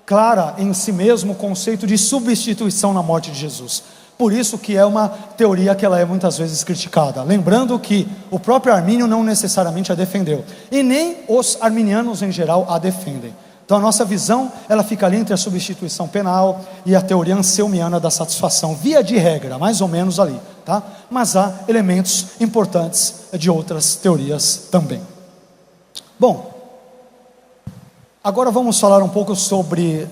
clara em si mesmo o conceito de substituição na morte de Jesus. Por isso que é uma teoria que ela é muitas vezes criticada. Lembrando que o próprio Armínio não necessariamente a defendeu, e nem os arminianos em geral a defendem. Então a nossa visão, ela fica ali entre a substituição penal e a teoria anselmiana da satisfação, via de regra, mais ou menos ali, tá? Mas há elementos importantes de outras teorias também. Bom, agora vamos falar um pouco sobre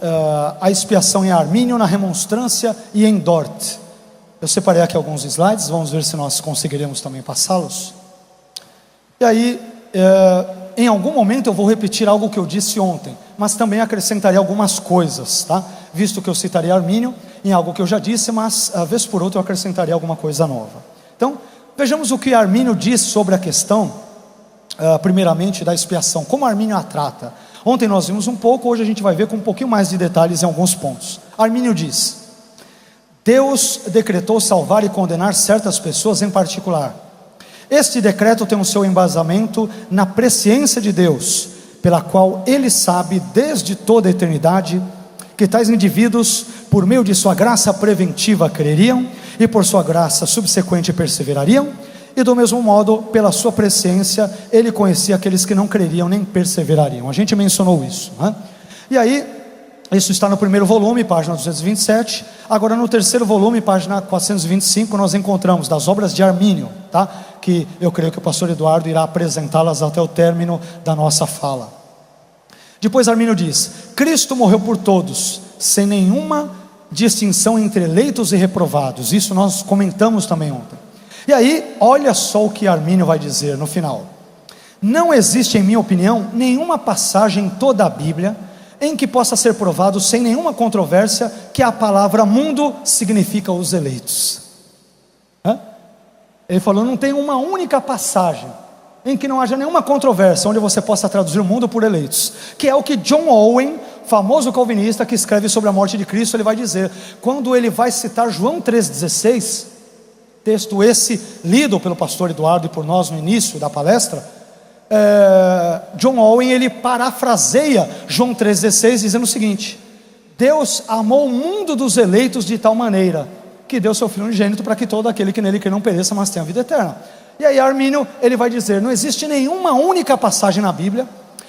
a expiação em Armínio, na Remonstrância e em Dort. Eu separei aqui alguns slides, vamos ver se nós conseguiremos também passá-los. E aí, em algum momento eu vou repetir algo que eu disse ontem, mas também acrescentarei algumas coisas, tá? Visto que eu citaria Armínio em algo que eu já disse, mas vez por outra eu acrescentaria alguma coisa nova. Então, vejamos o que Armínio diz sobre a questão, primeiramente, da expiação, como Armínio a trata. Ontem nós vimos um pouco, hoje a gente vai ver com um pouquinho mais de detalhes em alguns pontos. Armínio diz: Deus decretou salvar e condenar certas pessoas em particular. Este decreto tem o seu embasamento na presciência de Deus, pela qual Ele sabe desde toda a eternidade que tais indivíduos, por meio de sua graça preventiva, creriam, e por sua graça subsequente perseverariam, e do mesmo modo, pela sua presciência, Ele conhecia aqueles que não creriam nem perseverariam. A gente mencionou isso, E aí, isso está no primeiro volume, página 227. Agora no terceiro volume, página 425, nós encontramos das obras de Armínio, tá? Que eu creio que o pastor Eduardo irá apresentá-las até o término da nossa fala. Depois Armínio diz: Cristo morreu por todos, sem nenhuma distinção entre eleitos e reprovados. Isso nós comentamos também ontem. E aí, olha só o que Armínio vai dizer no final: não existe, em minha opinião, nenhuma passagem em toda a Bíblia em que possa ser provado sem nenhuma controvérsia que a palavra mundo significa os eleitos. Ele falou: não tem uma única passagem em que não haja nenhuma controvérsia, onde você possa traduzir o mundo por eleitos, que é o que John Owen, famoso calvinista que escreve sobre a morte de Cristo, ele vai dizer, quando ele vai citar João 3,16, texto esse lido pelo pastor Eduardo e por nós no início da palestra, John Owen ele parafraseia João 3,16 dizendo o seguinte: Deus amou o mundo dos eleitos de tal maneira que deu seu Filho unigênito para que todo aquele que nele crê não pereça, mas tenha vida eterna. E aí Armínio ele vai dizer, não existe nenhuma única passagem na Bíblia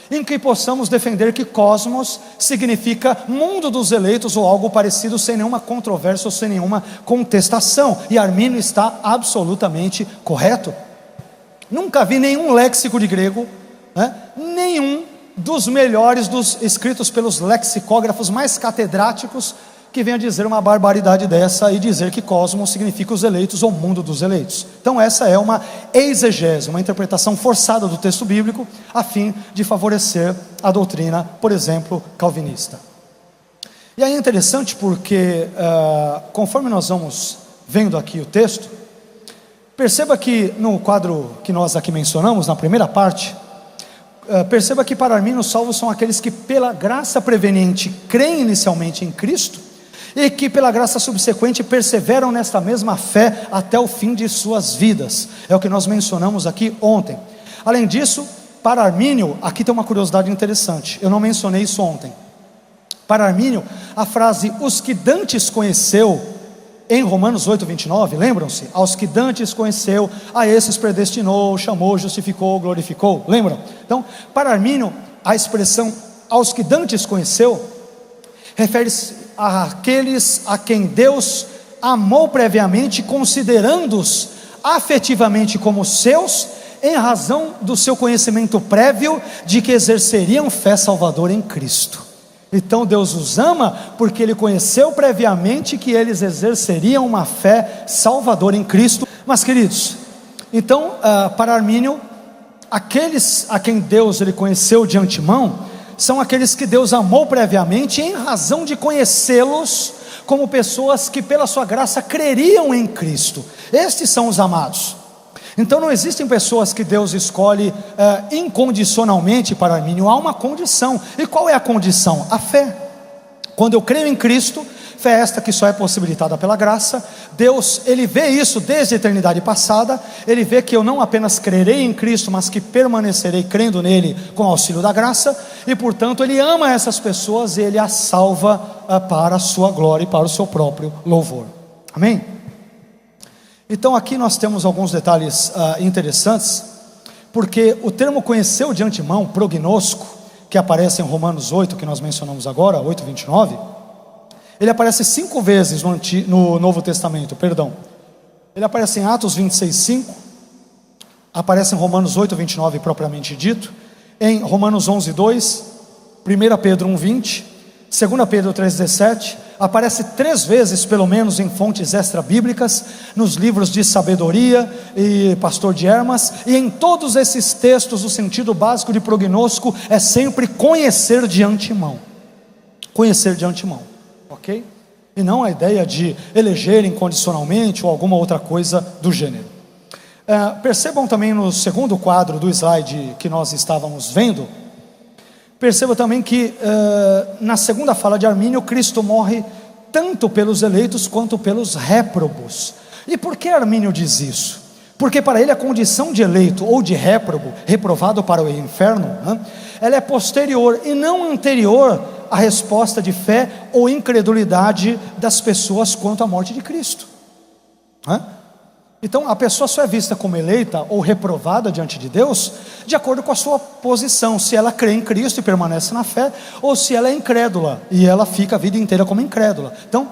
em que possamos defender que cosmos significa mundo dos eleitos ou algo parecido, sem nenhuma controvérsia ou sem nenhuma contestação. E Armínio está absolutamente correto. Nunca vi nenhum léxico de grego, nenhum dos melhores dos escritos pelos lexicógrafos mais catedráticos que venha dizer uma barbaridade dessa e dizer que cosmos significa os eleitos ou mundo dos eleitos. Então essa é uma exegese, uma interpretação forçada do texto bíblico a fim de favorecer a doutrina, por exemplo, calvinista. E aí é interessante porque conforme nós vamos vendo aqui o texto, perceba que no quadro que nós aqui mencionamos, na primeira parte, perceba que para Armínio os salvos são aqueles que pela graça preveniente creem inicialmente em Cristo e que pela graça subsequente perseveram nesta mesma fé até o fim de suas vidas. É o que nós mencionamos aqui ontem. Além disso, para Armínio, aqui tem uma curiosidade interessante, eu não mencionei isso ontem. Para Armínio, a frase os que dantes conheceu, em Romanos 8:29, lembram-se? Aos que dantes conheceu, a esses predestinou, chamou, justificou, glorificou, lembram? Então, para Armínio, a expressão aos que dantes conheceu refere-se àqueles a quem Deus amou previamente, considerando-os afetivamente como seus, em razão do seu conhecimento prévio de que exerceriam fé salvadora em Cristo. Então Deus os ama porque Ele conheceu previamente que eles exerceriam uma fé salvadora em Cristo. Mas queridos, então para Armínio, aqueles a quem Deus ele conheceu de antemão, são aqueles que Deus amou previamente em razão de conhecê-los como pessoas que pela sua graça creriam em Cristo. Estes são os amados. Então não existem pessoas que Deus escolhe incondicionalmente para Armínio, há uma condição. E qual é a condição? A fé. Quando eu creio em Cristo, fé esta que só é possibilitada pela graça, Deus ele vê isso desde a eternidade passada, Ele vê que eu não apenas crerei em Cristo, mas que permanecerei crendo nele com o auxílio da graça, e portanto Ele ama essas pessoas e Ele as salva para a sua glória e para o seu próprio louvor. Amém? Então aqui nós temos alguns detalhes interessantes, porque o termo conheceu de antemão, prognosco, que aparece em Romanos 8, que nós mencionamos agora, 8:29, ele aparece 5 vezes no Novo Testamento, perdão. Ele aparece em Atos 26:5, aparece em Romanos 8:29 propriamente dito, em Romanos 11:2, 1 Pedro 1:20, 2 Pedro 3:17, aparece 3 vezes pelo menos em fontes extra-bíblicas, nos livros de sabedoria e pastor de Hermas, e em todos esses textos o sentido básico de prognosco é sempre conhecer de antemão. Conhecer de antemão, ok? E não a ideia de eleger incondicionalmente ou alguma outra coisa do gênero. Percebam também no segundo quadro do slide que nós estávamos vendo, perceba também que na segunda fala de Armínio, Cristo morre tanto pelos eleitos quanto pelos réprobos. E por que Armínio diz isso? Porque para ele a condição de eleito ou de réprobo, reprovado para o inferno, ela é posterior e não anterior à resposta de fé ou incredulidade das pessoas quanto à morte de Cristo. Então a pessoa só é vista como eleita ou reprovada diante de Deus de acordo com a sua posição, se ela crê em Cristo e permanece na fé, ou se ela é incrédula e ela fica a vida inteira como incrédula. Então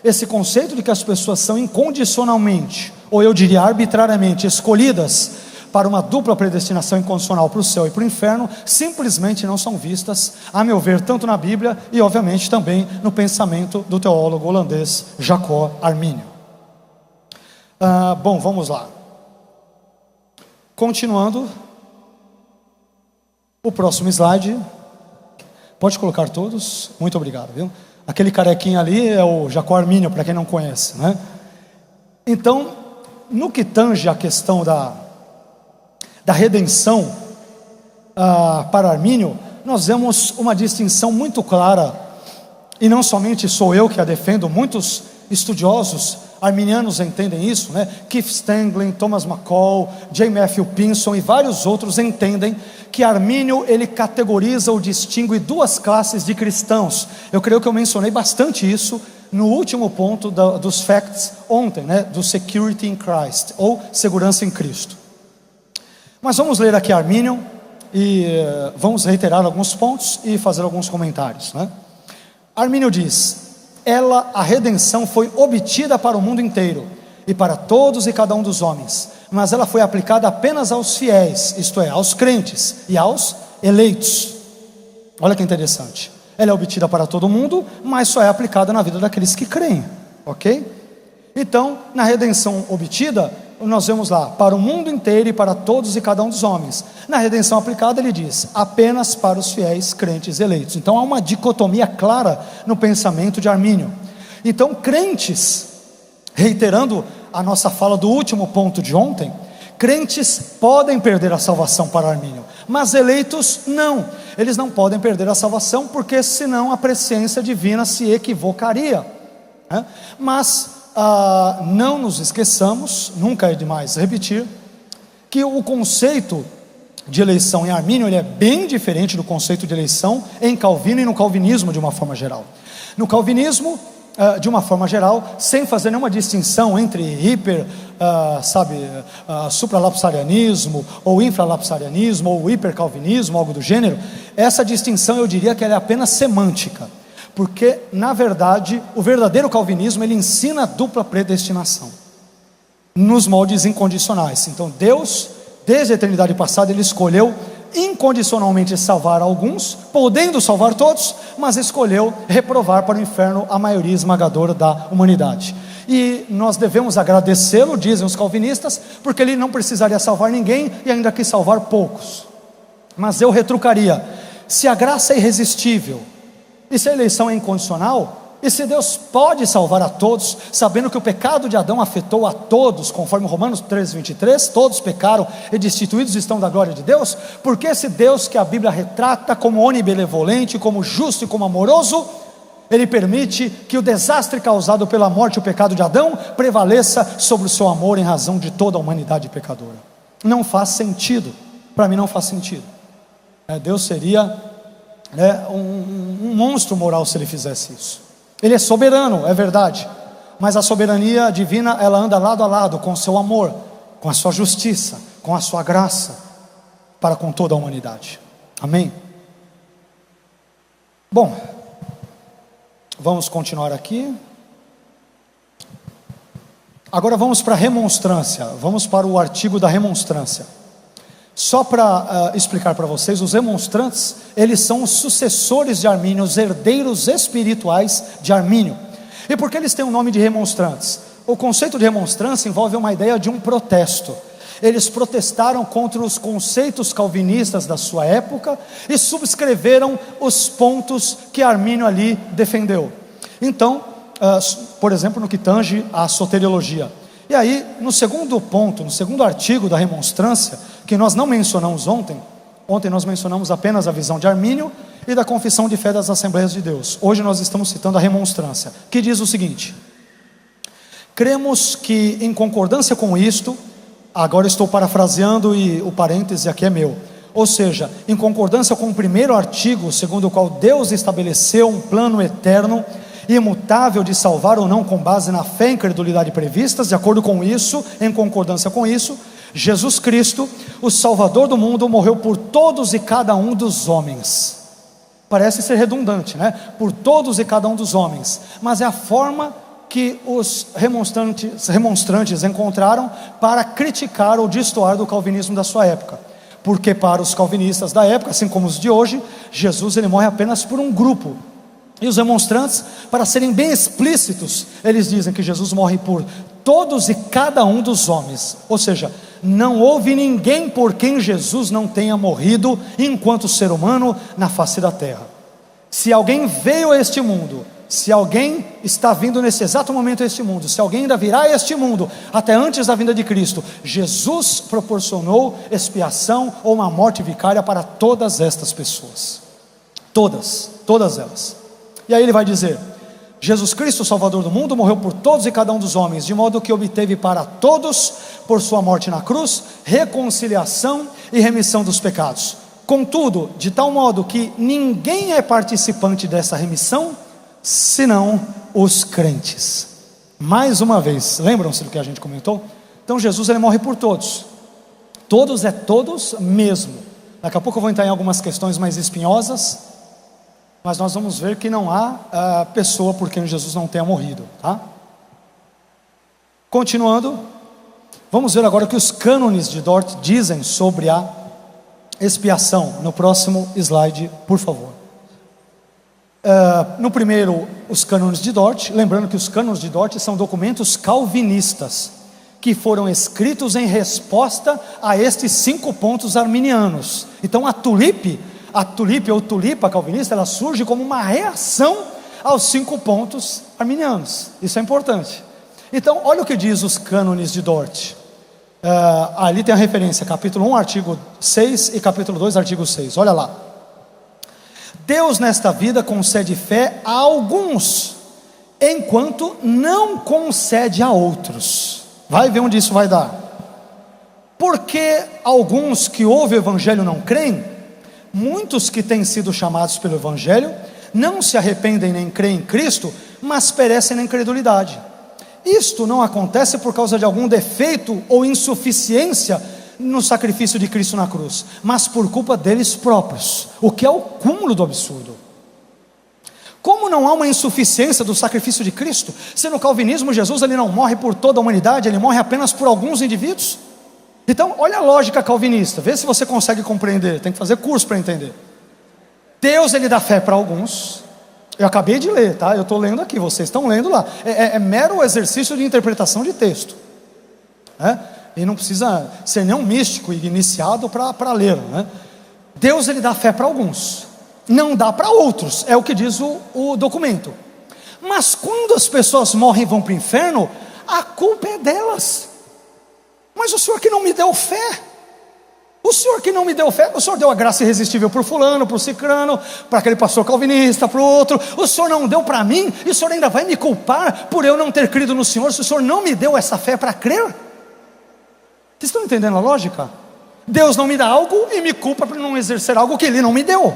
esse conceito de que as pessoas são incondicionalmente, ou eu diria arbitrariamente, escolhidas para uma dupla predestinação incondicional para o céu e para o inferno, simplesmente não são vistas, a meu ver, tanto na Bíblia e obviamente também no pensamento do teólogo holandês Jacob Armínio. Bom, vamos lá. Continuando, o próximo slide. Pode colocar todos. Muito obrigado, viu? Aquele carequinho ali é o Jacob Armínio, para quem não conhece, né? Então, no que tange a questão da redenção para Armínio, nós vemos uma distinção muito clara, e não somente sou eu que a defendo, muitos estudiosos arminianos entendem isso, né? Keith Stangley, Thomas McCall, J. Matthew Pinson e vários outros entendem que Armínio, ele categoriza ou distingue duas classes de cristãos. Eu creio que eu mencionei bastante isso no último ponto dos facts ontem, né? Do security in Christ, ou segurança em Cristo. Mas vamos ler aqui Armínio e vamos reiterar alguns pontos e fazer alguns comentários, né? Armínio diz: a redenção foi obtida para o mundo inteiro e para todos e cada um dos homens, mas ela foi aplicada apenas aos fiéis, isto é, aos crentes e aos eleitos. Olha que interessante, ela é obtida para todo mundo, mas só é aplicada na vida daqueles que creem, ok? Então, na redenção obtida, nós vemos lá, para o mundo inteiro e para todos e cada um dos homens. Na redenção aplicada ele diz, apenas para os fiéis crentes eleitos. Então há uma dicotomia clara no pensamento de Armínio. Então crentes, reiterando a nossa fala do último ponto de ontem, crentes podem perder a salvação para Armínio, mas eleitos não. Eles não podem perder a salvação, porque senão a presciência divina se equivocaria, né? Mas não nos esqueçamos, nunca é demais repetir, que o conceito de eleição em Armínio ele é bem diferente do conceito de eleição em Calvino e no calvinismo de uma forma geral. No calvinismo, de uma forma geral, sem fazer nenhuma distinção entre supralapsarianismo ou infralapsarianismo ou hipercalvinismo, algo do gênero, essa distinção eu diria que ela é apenas semântica, porque na verdade o verdadeiro calvinismo ele ensina a dupla predestinação nos moldes incondicionais. Então Deus, desde a eternidade passada, ele escolheu incondicionalmente salvar alguns, podendo salvar todos, mas escolheu reprovar para o inferno a maioria esmagadora da humanidade. E nós devemos agradecê-lo, dizem os calvinistas, porque ele não precisaria salvar ninguém e ainda quis salvar poucos. Mas eu retrucaria: se a graça é irresistível, e se a eleição é incondicional, e se Deus pode salvar a todos, sabendo que o pecado de Adão afetou a todos, conforme Romanos 3,23, todos pecaram e destituídos estão da glória de Deus, porque esse Deus que a Bíblia retrata como onibenevolente, como justo e como amoroso, ele permite que o desastre causado pela morte e o pecado de Adão prevaleça sobre o seu amor em razão de toda a humanidade pecadora? Não faz sentido, para mim não faz sentido. Deus seria um monstro moral se ele fizesse isso. Ele é soberano, é verdade, mas a soberania divina ela anda lado a lado com o seu amor, com a sua justiça, com a sua graça para com toda a humanidade. Amém? Bom, vamos continuar aqui. Agora vamos para a remonstrância, vamos para o artigo da remonstrância. Só para explicar para vocês, os remonstrantes, eles são os sucessores de Armínio, os herdeiros espirituais de Armínio. E por que eles têm o nome de remonstrantes? O conceito de remonstrância envolve uma ideia de um protesto. Eles protestaram contra os conceitos calvinistas da sua época e subscreveram os pontos que Armínio ali defendeu. Então, por exemplo, no que tange à soteriologia. E aí, no segundo ponto, no segundo artigo da remonstrância, que nós não mencionamos ontem nós mencionamos apenas a visão de Armínio e da confissão de fé das Assembleias de Deus. Hoje nós estamos citando a remonstrância, que diz o seguinte: cremos que em concordância com isto, agora estou parafraseando e o parêntese aqui é meu, ou seja, em concordância com o primeiro artigo, segundo o qual Deus estabeleceu um plano eterno imutável de salvar ou não com base na fé e incredulidade previstas, de acordo com isso, em concordância com isso, Jesus Cristo, o Salvador do mundo, morreu por todos e cada um dos homens. Parece ser redundante, né? Por todos e cada um dos homens, mas é a forma que os remonstrantes encontraram para criticar ou destoar do calvinismo da sua época, porque para os calvinistas da época, assim como os de hoje, Jesus ele morre apenas por um grupo. E os remonstrantes, para serem bem explícitos, eles dizem que Jesus morre por todos e cada um dos homens. Ou seja, não houve ninguém por quem Jesus não tenha morrido enquanto ser humano na face da terra. Se alguém veio a este mundo se alguém está vindo nesse exato momento a este mundo, se alguém ainda virá a este mundo, até antes da vinda de Cristo, Jesus proporcionou expiação ou uma morte vicária para todas estas pessoas, todas elas. E aí ele vai dizer: Jesus Cristo, Salvador do mundo, morreu por todos e cada um dos homens, de modo que obteve para todos, por sua morte na cruz, reconciliação e remissão dos pecados. Contudo, de tal modo que ninguém é participante dessa remissão, senão os crentes. Mais uma vez, lembram-se do que a gente comentou? Então Jesus, ele morre por todos. Todos é todos mesmo. Daqui a pouco eu vou entrar em algumas questões mais espinhosas, mas nós vamos ver que não há pessoa por quem Jesus não tenha morrido, tá? Continuando, vamos ver agora o que os cânones de Dort dizem sobre a expiação. No próximo slide, por favor. No primeiro, os cânones de Dort. Lembrando que os cânones de Dort são documentos calvinistas, que foram escritos em resposta a estes 5 pontos arminianos. Então a tulipe ou tulipa calvinista, ela surge como uma reação aos 5 pontos arminianos. Isso é importante. Então olha o que diz os cânones de Dort. Ali tem a referência, capítulo 1, artigo 6 e capítulo 2, artigo 6, olha lá. Deus nesta vida concede fé a alguns, enquanto não concede a outros. Vai ver onde isso vai dar. Porque alguns que ouvem o evangelho não creem, muitos que têm sido chamados pelo evangelho não se arrependem nem creem em Cristo, mas perecem na incredulidade. Isto não acontece por causa de algum defeito ou insuficiência no sacrifício de Cristo na cruz, mas por culpa deles próprios, o que é o cúmulo do absurdo. Como não há uma insuficiência do sacrifício de Cristo, se no calvinismo Jesus, ele não morre por toda a humanidade, ele morre apenas por alguns indivíduos? Então olha a lógica calvinista, vê se você consegue compreender, tem que fazer curso para entender. Deus, ele dá fé para alguns. Eu acabei de ler, tá? Eu estou lendo aqui, vocês estão lendo lá. É mero exercício de interpretação de texto, e não precisa ser nenhum místico iniciado para ler, né? Deus, ele dá fé para alguns, não dá para outros, é o que diz o documento. Mas quando as pessoas morrem e vão para o inferno, a culpa é delas. Mas o Senhor que não me deu fé, o Senhor que não me deu fé, o Senhor deu a graça irresistível para o fulano, para o cicrano, para aquele pastor calvinista, para o outro, o Senhor não deu para mim, e o Senhor ainda vai me culpar por eu não ter crido no Senhor, se o Senhor não me deu essa fé para crer? Vocês estão entendendo a lógica? Deus não me dá algo e me culpa por não exercer algo que Ele não me deu.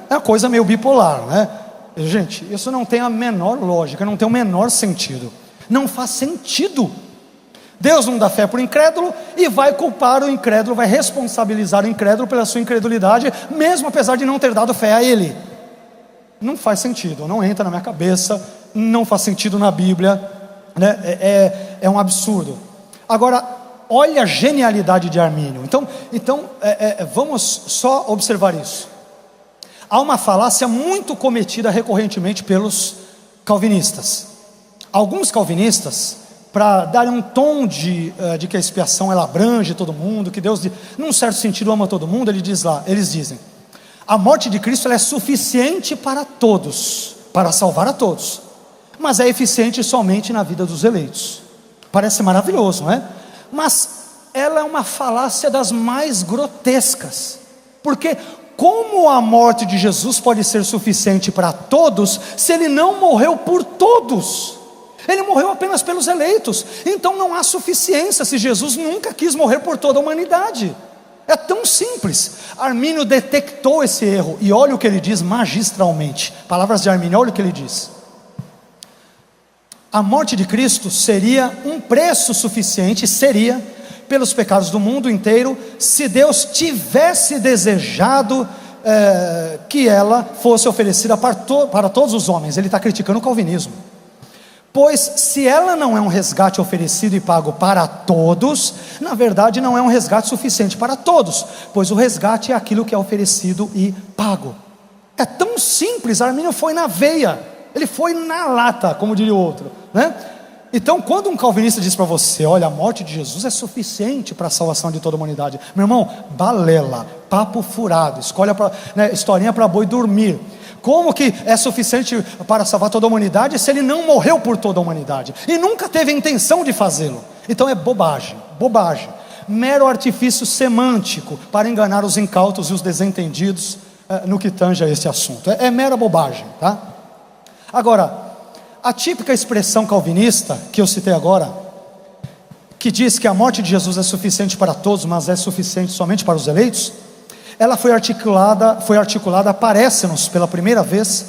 É uma coisa meio bipolar, né? Gente, isso não tem a menor lógica, não tem o menor sentido, não faz sentido. Deus não dá fé para o incrédulo e vai culpar o incrédulo, vai responsabilizar o incrédulo pela sua incredulidade, mesmo apesar de não ter dado fé a ele. Não faz sentido, não entra na minha cabeça, não faz sentido na Bíblia, né? É um absurdo. Agora, olha a genialidade de Armínio. Então vamos só observar isso. Há uma falácia muito cometida recorrentemente pelos calvinistas. Alguns calvinistas, para dar um tom de que a expiação ela abrange todo mundo, que Deus, num certo sentido, ama todo mundo, eles dizem: a morte de Cristo ela é suficiente para todos, para salvar a todos, mas é eficiente somente na vida dos eleitos. Parece maravilhoso, não é? Mas ela é uma falácia das mais grotescas, porque como a morte de Jesus pode ser suficiente para todos, se Ele não morreu por todos? Ele morreu apenas pelos eleitos. Então não há suficiência se Jesus nunca quis morrer por toda a humanidade. É tão simples. Armínio detectou esse erro, e olha o que ele diz magistralmente. Palavras de Armínio, olha o que ele diz: a morte de Cristo seria um preço suficiente, pelos pecados do mundo inteiro, se Deus tivesse desejado que ela fosse oferecida para todos os homens. Ele está criticando o calvinismo. Pois se ela não é um resgate oferecido e pago para todos, na verdade não é um resgate suficiente para todos, pois o resgate é aquilo que é oferecido e pago. É tão simples. Armínio foi na veia, ele foi na lata, como diria o outro, né? Então, quando um calvinista diz para você, olha, a morte de Jesus é suficiente para a salvação de toda a humanidade, meu irmão, balela, papo furado, historinha para boi dormir. Como que é suficiente para salvar toda a humanidade se ele não morreu por toda a humanidade e nunca teve a intenção de fazê-lo? Então é bobagem, mero artifício semântico para enganar os incautos e os desentendidos no que tange a esse assunto. É mera bobagem, tá? Agora, a típica expressão calvinista que eu citei agora, que diz que a morte de Jesus é suficiente para todos, mas é suficiente somente para os eleitos, ela foi articulada, aparece-nos pela primeira vez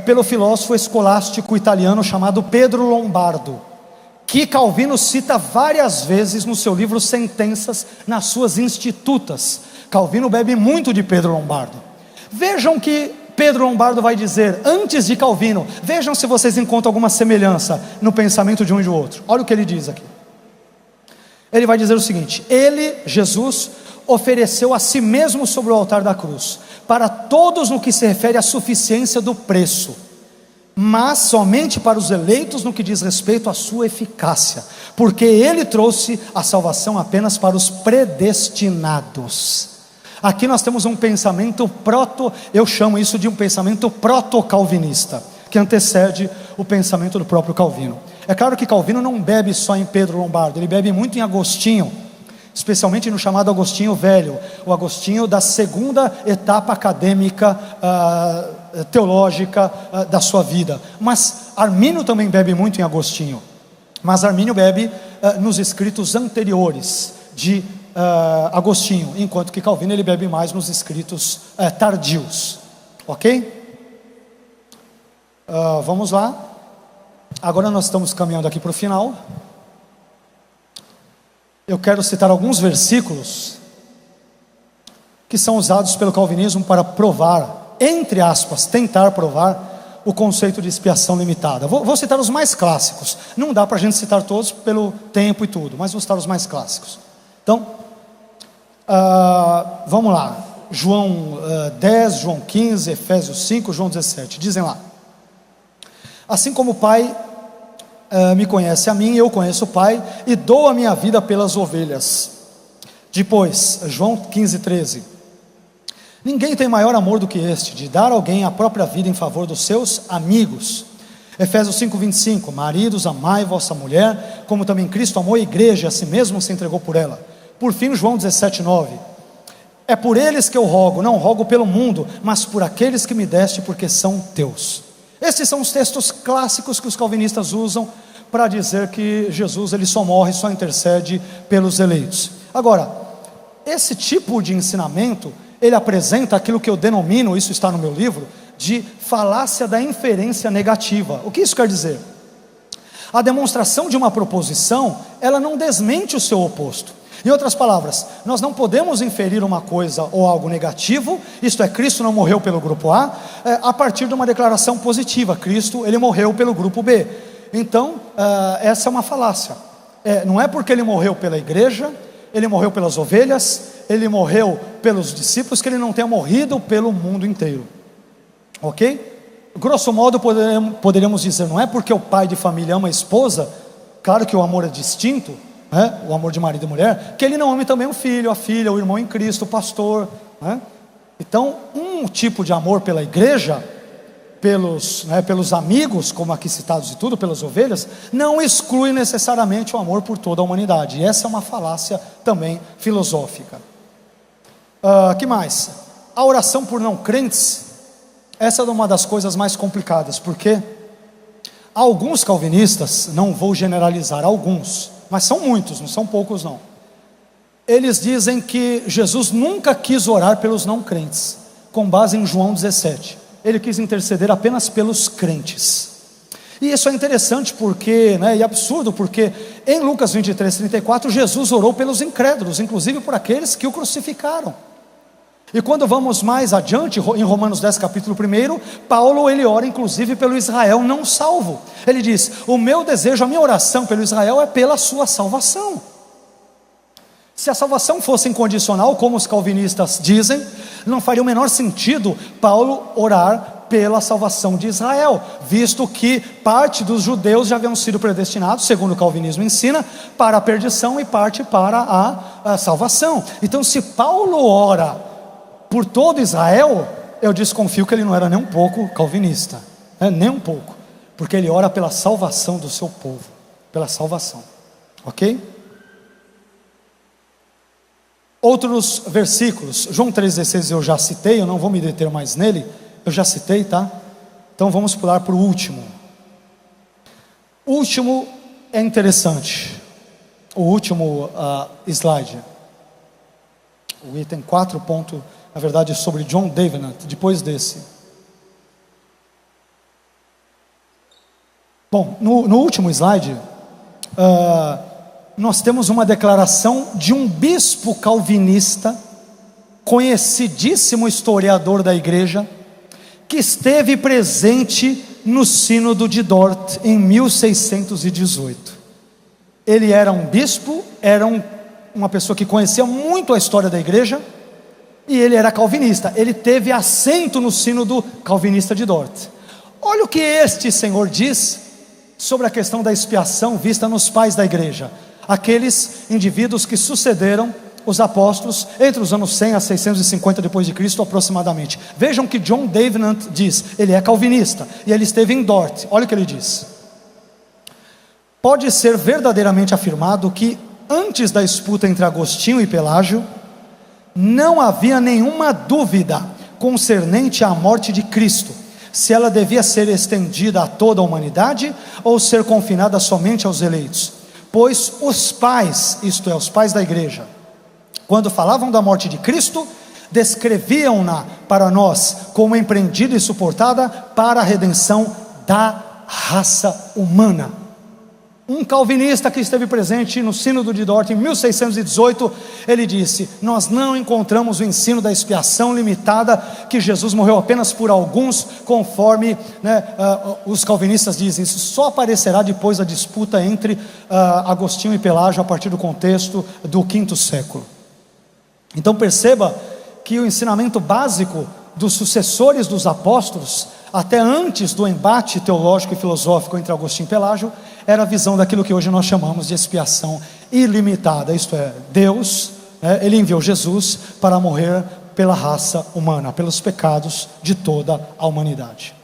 pelo filósofo escolástico italiano chamado Pedro Lombardo, que Calvino cita várias vezes no seu livro Sentenças, nas suas Institutas. Calvino bebe muito de Pedro Lombardo. Vejam que Pedro Lombardo vai dizer, antes de Calvino, vejam se vocês encontram alguma semelhança no pensamento de um e do outro. Olha o que ele diz aqui. Ele vai dizer o seguinte: ele, Jesus, ofereceu a si mesmo sobre o altar da cruz, para todos no que se refere à suficiência do preço, mas somente para os eleitos no que diz respeito à sua eficácia, porque ele trouxe a salvação apenas para os predestinados. Aqui nós temos um pensamento eu chamo isso de um pensamento proto-calvinista, que antecede o pensamento do próprio Calvino. É claro que Calvino não bebe só em Pedro Lombardo, ele bebe muito em Agostinho, especialmente no chamado Agostinho Velho, o Agostinho da segunda etapa acadêmica teológica da sua vida. Mas Armínio também bebe muito em Agostinho, mas Armínio bebe nos escritos anteriores de Agostinho, enquanto que Calvino ele bebe mais nos escritos tardios, ok? Vamos lá. Agora nós estamos caminhando aqui para o final. Eu quero citar alguns versículos que são usados pelo calvinismo para provar, entre aspas, tentar provar o conceito de expiação limitada. Vou citar os mais clássicos. Não dá para a gente citar todos pelo tempo e tudo, mas vou citar os mais clássicos. Então, vamos lá. João 10, João 15, Efésios 5, João 17. Dizem lá: assim como o Pai me conhece a mim, eu conheço o Pai e dou a minha vida pelas ovelhas. Depois, João 15, 13. Ninguém tem maior amor do que este, de dar a alguém a própria vida em favor dos seus amigos. Efésios 5, 25. Maridos, amai vossa mulher, como também Cristo amou a igreja e a si mesmo se entregou por ela. Por fim, João 17, 9. É por eles que eu rogo, não rogo pelo mundo, mas por aqueles que me deste, porque são teus. Esses são os textos clássicos que os calvinistas usam para dizer que Jesus ele só morre, só intercede pelos eleitos. Agora, esse tipo de ensinamento, ele apresenta aquilo que eu denomino, isso está no meu livro, de falácia da inferência negativa. O que isso quer dizer? A demonstração de uma proposição, ela não desmente o seu oposto. Em outras palavras, nós não podemos inferir uma coisa ou algo negativo, isto é, Cristo não morreu pelo grupo A partir de uma declaração positiva, Cristo ele morreu pelo grupo B. Então, essa é uma falácia. Não é porque ele morreu pela igreja, ele morreu pelas ovelhas, ele morreu pelos discípulos, que ele não tenha morrido pelo mundo inteiro, ok? Grosso modo poderíamos dizer, não é porque o pai de família ama a esposa, claro que o amor é distinto, o amor de marido e mulher, que ele não ame também o filho, a filha, o irmão em Cristo, o pastor, Então, um tipo de amor pela igreja, pelos amigos, como aqui citados e tudo, pelas ovelhas, não exclui necessariamente o amor por toda a humanidade, e essa é uma falácia também filosófica. Que mais? A oração por não crentes, essa é uma das coisas mais complicadas, porque alguns calvinistas, não vou generalizar, alguns, mas são muitos, não são poucos não, eles dizem que Jesus nunca quis orar pelos não crentes, com base em João 17, ele quis interceder apenas pelos crentes. E isso é interessante porque, e absurdo, porque em Lucas 23, 34, Jesus orou pelos incrédulos, inclusive por aqueles que o crucificaram. E quando vamos mais adiante, em Romanos 10, capítulo 1, Paulo ele ora inclusive pelo Israel não salvo. Ele diz, o meu desejo, a minha oração pelo Israel é pela sua salvação. Se a salvação fosse incondicional, como os calvinistas dizem, não faria o menor sentido Paulo orar pela salvação de Israel, visto que parte dos judeus já haviam sido predestinados, segundo o calvinismo ensina, para a perdição e parte para a salvação. Então, se Paulo ora por todo Israel, eu desconfio que ele não era nem um pouco calvinista, nem um pouco, porque ele ora pela salvação do seu povo, pela salvação, ok? Outros versículos, João 3,16 eu já citei, eu não vou me deter mais nele, eu já citei, tá? Então vamos pular para o último. O último é interessante, o último slide, o item 4 ponto, na verdade sobre John Davenant, depois desse. Bom, no último slide, nós temos uma declaração de um bispo calvinista, conhecidíssimo historiador da igreja, que esteve presente no sínodo de Dort em 1618. Ele era um bispo, era uma pessoa que conhecia muito a história da igreja, e ele era calvinista. Ele teve assento no sínodo calvinista de Dort. Olha o que este senhor diz sobre a questão da expiação vista nos pais da igreja, aqueles indivíduos que sucederam os apóstolos entre os anos 100 a 650 depois de Cristo aproximadamente. Vejam que John Davenant diz, ele é calvinista, e ele esteve em Dort. Olha o que ele diz: pode ser verdadeiramente afirmado que antes da disputa entre Agostinho e Pelágio, não havia nenhuma dúvida concernente à morte de Cristo, se ela devia ser estendida a toda a humanidade, ou ser confinada somente aos eleitos. Pois os pais, isto é, os pais da igreja, quando falavam da morte de Cristo, descreviam-na para nós como empreendida e suportada para a redenção da raça humana. Um calvinista que esteve presente no sínodo de Dort em 1618, ele disse: nós não encontramos o ensino da expiação limitada, que Jesus morreu apenas por alguns, conforme os calvinistas dizem. Isso só aparecerá depois da disputa entre Agostinho e Pelágio, a partir do contexto do quinto século. Então perceba que o ensinamento básico dos sucessores dos apóstolos, até antes do embate teológico e filosófico entre Agostinho e Pelágio, era a visão daquilo que hoje nós chamamos de expiação ilimitada. Isto é, Deus, Ele enviou Jesus para morrer pela raça humana, pelos pecados de toda a humanidade.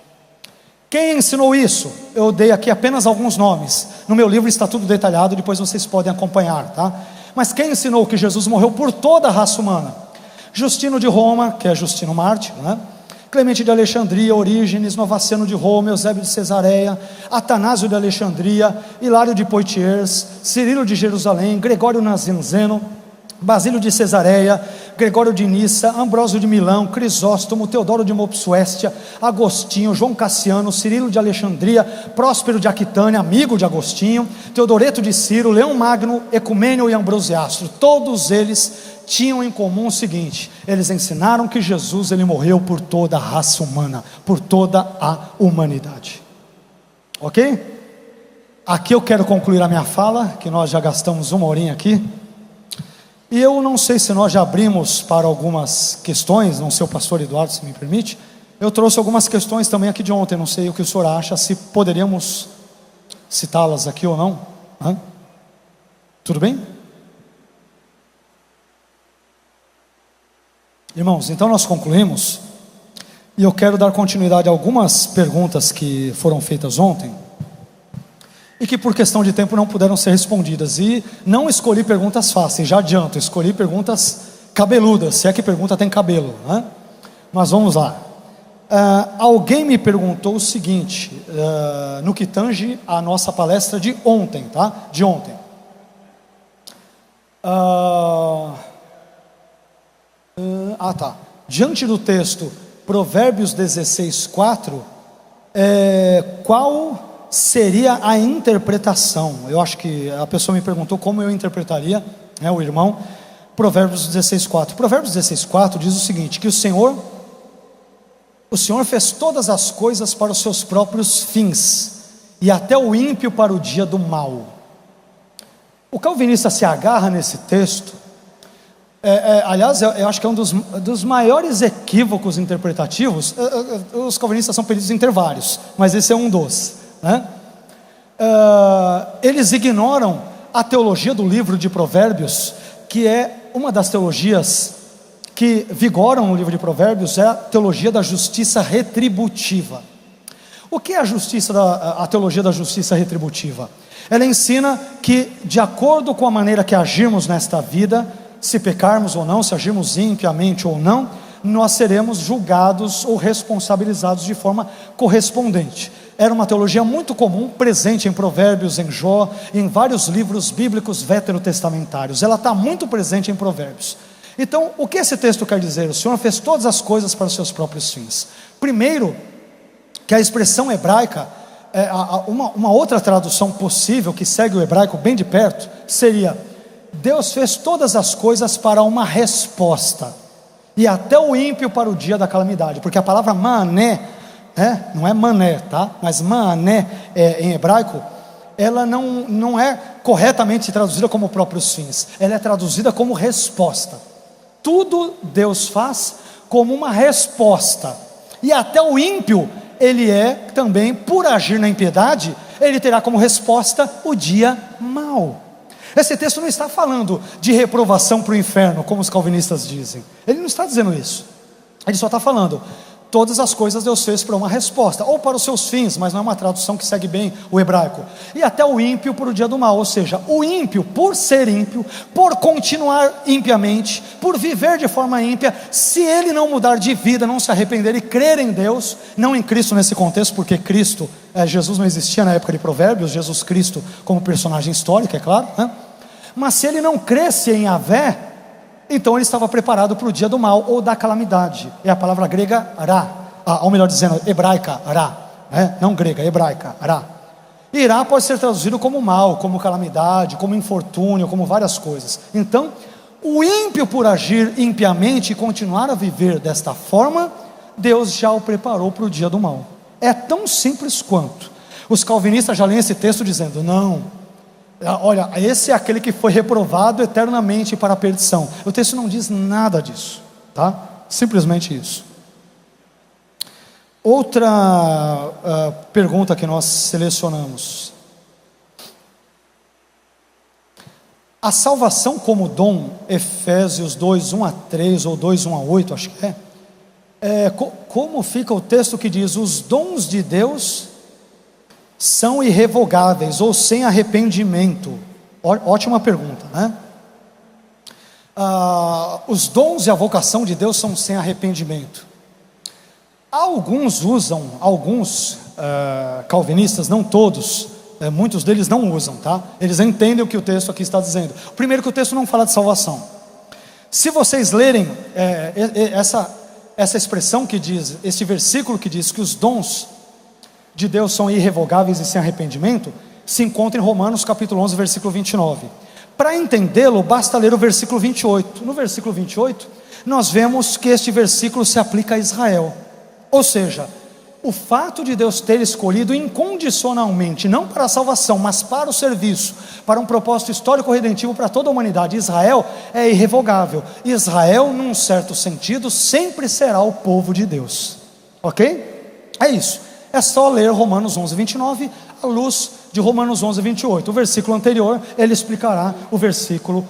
Quem ensinou isso? Eu dei aqui apenas alguns nomes, no meu livro está tudo detalhado, depois vocês podem acompanhar, tá? Mas quem ensinou que Jesus morreu por toda a raça humana? Justino de Roma, que é Justino Mártir, Clemente de Alexandria, Orígenes, Novaciano de Roma, Eusébio de Cesareia, Atanásio de Alexandria, Hilário de Poitiers, Cirilo de Jerusalém, Gregório Nazianzeno, Basílio de Cesareia, Gregório de Nissa, Ambrósio de Milão, Crisóstomo, Teodoro de Mopsuestia, Agostinho, João Cassiano, Cirilo de Alexandria, Próspero de Aquitânia, amigo de Agostinho, Teodoreto de Ciro, Leão Magno, Ecumênio e Ambrosiastro. Todos eles tinham em comum o seguinte: eles ensinaram que Jesus, ele morreu por toda a raça humana, por toda a humanidade. Ok? Aqui eu quero concluir a minha fala, que nós já gastamos uma horinha aqui. E eu não sei se nós já abrimos para algumas questões, não sei o pastor Eduardo se me permite. Eu trouxe algumas questões também aqui de ontem, não sei o que o senhor acha, se poderíamos citá-las aqui ou não. Tudo bem? Irmãos, então nós concluímos, e eu quero dar continuidade a algumas perguntas que foram feitas ontem, e que por questão de tempo não puderam ser respondidas, e não escolhi perguntas fáceis, já adianto, escolhi perguntas cabeludas, se é que pergunta tem cabelo, Mas vamos lá. Alguém me perguntou o seguinte, no que tange a nossa palestra de ontem, tá? De ontem. Tá. Diante do texto Provérbios 16:4, qual seria a interpretação? Eu acho que a pessoa me perguntou como eu interpretaria, o irmão, Provérbios 16:4. Provérbios 16:4 diz o seguinte: que o Senhor fez todas as coisas para os seus próprios fins, e até o ímpio para o dia do mal. O calvinista se agarra nesse texto Aliás, eu acho que é um dos maiores equívocos interpretativos. Os calvinistas são pedidos em ter vários, mas esse é um dos, né? Eles ignoram a teologia do livro de Provérbios, que é uma das teologias que vigoram no livro de Provérbios, é a teologia da justiça retributiva. O que é a teologia da justiça retributiva? Ela ensina que, de acordo com a maneira que agirmos nesta vida, se pecarmos ou não, se agirmos impiamente ou não, nós seremos julgados ou responsabilizados de forma correspondente. Era uma teologia muito comum, presente em Provérbios, em Jó, em vários livros bíblicos veterotestamentários. Ela está muito presente em Provérbios. Então, o que esse texto quer dizer? O Senhor fez todas as coisas para os seus próprios fins. Primeiro, que a expressão hebraica, uma outra tradução possível, que segue o hebraico bem de perto, seria: Deus fez todas as coisas para uma resposta, e até o ímpio para o dia da calamidade. Porque a palavra mané, não é mané, tá? Mas mané em hebraico, ela não é corretamente traduzida como próprios fins, ela é traduzida como resposta. Tudo Deus faz como uma resposta, e até o ímpio, ele é também, por agir na impiedade, ele terá como resposta o dia mau. Esse texto não está falando de reprovação para o inferno, como os calvinistas dizem. Ele não está dizendo isso. Ele só está falando: todas as coisas Deus fez para uma resposta, ou para os seus fins, mas não é uma tradução que segue bem o hebraico. E até o ímpio para o dia do mal, ou seja, o ímpio, por ser ímpio, por continuar impiamente, por viver de forma ímpia, se ele não mudar de vida, não se arrepender e crer em Deus, não em Cristo nesse contexto, porque Cristo, Jesus não existia na época de Provérbios, Jesus Cristo como personagem histórico, é claro, né? Mas se ele não cresce em Yahvé, então ele estava preparado para o dia do mal ou da calamidade. É a palavra grega ra, ou melhor dizendo, hebraica ra, não grega, hebraica ra. E ra pode ser traduzido como mal, como calamidade, como infortúnio, como várias coisas. Então, o ímpio, por agir impiamente e continuar a viver desta forma, Deus já o preparou para o dia do mal. É tão simples quanto. Os calvinistas já leem esse texto dizendo: não, olha, esse é aquele que foi reprovado eternamente para a perdição. O texto não diz nada disso, tá? Simplesmente isso. Outra pergunta que nós selecionamos: a salvação como dom, Efésios 2, 1 a 3 ou 2, 1 a 8, acho que como fica o texto que diz: os dons de Deus são irrevogáveis ou sem arrependimento? Ótima pergunta, né? Os dons e a vocação de Deus são sem arrependimento. Alguns calvinistas, não todos, muitos deles não usam, tá? Eles entendem o que o texto aqui está dizendo. Primeiro, que o texto não fala de salvação. Se vocês lerem essa expressão que diz, esse versículo que diz que os dons de Deus são irrevogáveis e sem arrependimento, se encontra em Romanos capítulo 11, versículo 29. Para entendê-lo, basta ler o versículo 28. No versículo 28, nós vemos que este versículo se aplica a Israel. Ou seja, o fato de Deus ter escolhido incondicionalmente, não para a salvação, mas para o serviço, para um propósito histórico-redentivo para toda a humanidade, Israel é irrevogável. Israel, num certo sentido, sempre será o povo de Deus. Ok? É isso. É só ler Romanos 11, 29, à luz de Romanos 11, 28. O versículo anterior, ele explicará o versículo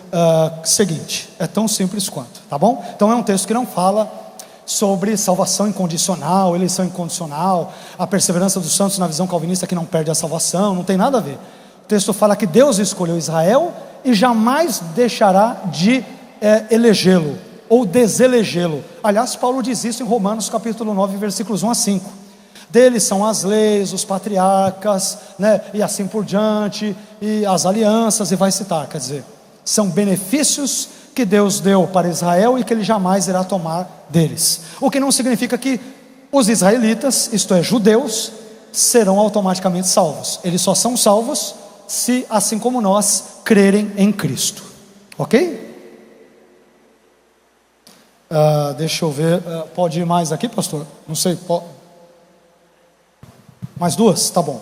seguinte. É tão simples quanto, tá bom? Então é um texto que não fala sobre salvação incondicional, eleição incondicional, a perseverança dos santos na visão calvinista que não perde a salvação, não tem nada a ver. O texto fala que Deus escolheu Israel e jamais deixará de elegê-lo ou deselegê-lo. Aliás, Paulo diz isso em Romanos capítulo 9, versículos 1 a 5. Deles são as leis, os patriarcas, né, e assim por diante, e as alianças, e vai citar, quer dizer, são benefícios que Deus deu para Israel e que Ele jamais irá tomar deles. O que não significa que os israelitas, isto é, judeus, serão automaticamente salvos. Eles só são salvos se, assim como nós, crerem em Cristo. Ok? Deixa eu ver, pode ir mais aqui, pastor? Não sei, pode... Mais duas? Tá bom.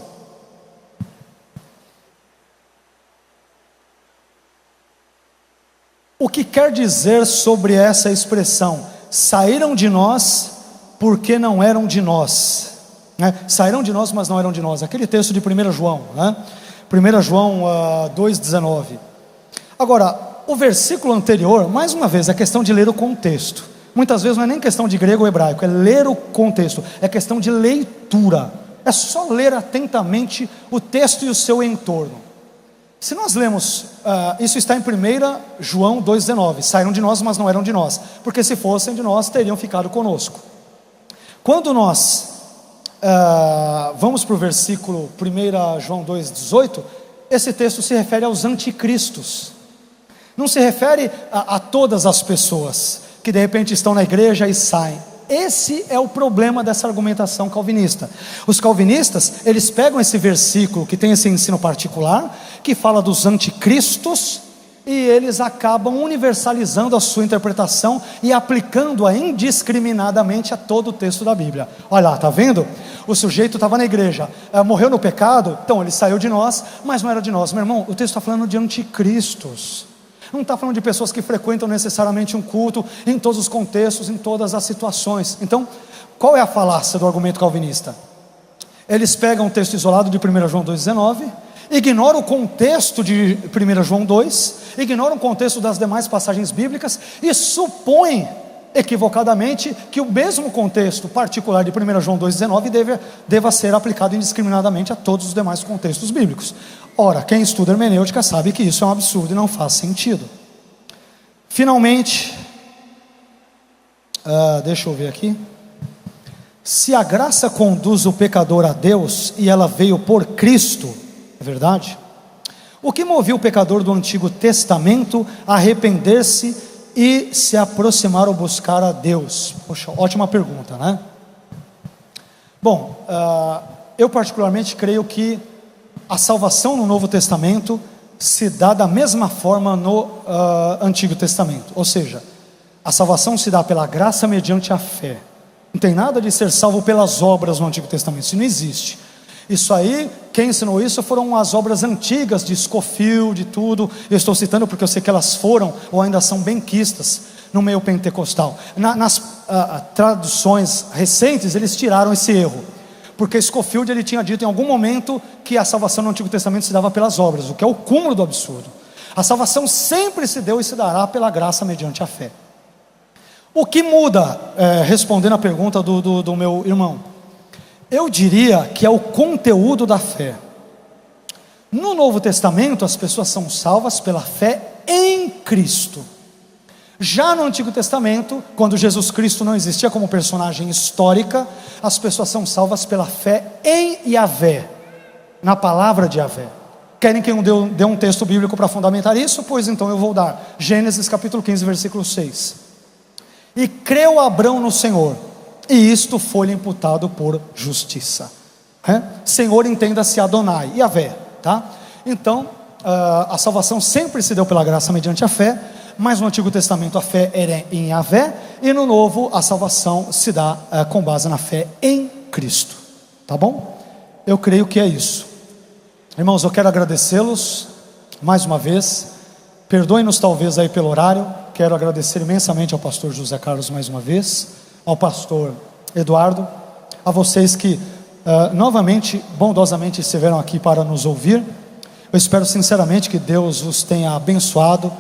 O que quer dizer sobre essa expressão? Saíram de nós porque não eram de nós, né? Saíram de nós, mas não eram de nós. Aquele texto de 1 João, né? 1 João 2,19. Agora, o versículo anterior, mais uma vez, é questão de ler o contexto. Muitas vezes não é nem questão de grego ou hebraico, é ler o contexto, é questão de leitura. É só ler atentamente o texto e o seu entorno. Se nós lemos, isso está em 1 João 2,19, saíram de nós, mas não eram de nós, porque se fossem de nós, teriam ficado conosco. Quando nós vamos para o versículo 1 João 2,18, esse texto se refere aos anticristos, não se refere a todas as pessoas que de repente estão na igreja e saem. Esse é o problema dessa argumentação calvinista. Os calvinistas, eles pegam esse versículo que tem esse ensino particular, que fala dos anticristos, e eles acabam universalizando a sua interpretação e aplicando-a indiscriminadamente a todo o texto da Bíblia. Olha lá, está vendo? O sujeito estava na igreja, morreu no pecado, então ele saiu de nós, mas não era de nós. Meu irmão, o texto está falando de anticristos. Não está falando de pessoas que frequentam necessariamente um culto, em todos os contextos, em todas as situações. Então, qual é a falácia do argumento calvinista? Eles pegam o texto isolado de 1 João 2,19, ignoram o contexto de 1 João 2, ignoram o contexto das demais passagens bíblicas e supõem equivocadamente que o mesmo contexto particular de 1 João 2,19 deva ser aplicado indiscriminadamente a todos os demais contextos bíblicos. Ora, quem estuda hermenêutica sabe que isso é um absurdo e não faz sentido. Finalmente, deixa eu ver aqui. Se a graça conduz o pecador a Deus e ela veio por Cristo, é verdade? O que moveu o pecador do Antigo Testamento a arrepender-se e se aproximar ou buscar a Deus? Poxa, ótima pergunta, né? Bom, eu particularmente creio que a salvação no Novo Testamento se dá da mesma forma no Antigo Testamento. Ou seja, a salvação se dá pela graça mediante a fé. Não tem nada de ser salvo pelas obras no Antigo Testamento, isso não existe. Isso aí, quem ensinou isso foram as obras antigas de Scofield, de tudo. Eu estou citando porque eu sei que elas foram ou ainda são benquistas no meio pentecostal. Nas traduções recentes eles tiraram esse erro, porque Scofield ele tinha dito em algum momento que a salvação no Antigo Testamento se dava pelas obras, o que é o cúmulo do absurdo. A salvação sempre se deu e se dará pela graça mediante a fé. O que muda, respondendo a pergunta do meu irmão, eu diria que é o conteúdo da fé. No Novo Testamento as pessoas são salvas pela fé em Cristo. Já no Antigo Testamento, quando Jesus Cristo não existia como personagem histórica, as pessoas são salvas pela fé em Yahvé, na palavra de Yahvé. Querem que eu dê um texto bíblico para fundamentar isso? Pois então eu vou dar. Gênesis capítulo 15, versículo 6. E creu Abrão no Senhor, e isto foi-lhe imputado por justiça. Senhor, entenda-se Adonai, Yahvé, tá? Então, a salvação sempre se deu pela graça mediante a fé, mas no Antigo Testamento a fé era em Yahvé, e no Novo a salvação se dá com base na fé em Cristo, tá bom? Eu creio que é isso. Irmãos, eu quero agradecê-los mais uma vez. Perdoem-nos talvez aí pelo horário. Quero agradecer imensamente ao pastor José Carlos mais uma vez, ao pastor Eduardo, a vocês que novamente, bondosamente estiveram aqui para nos ouvir. Eu espero sinceramente que Deus os tenha abençoado.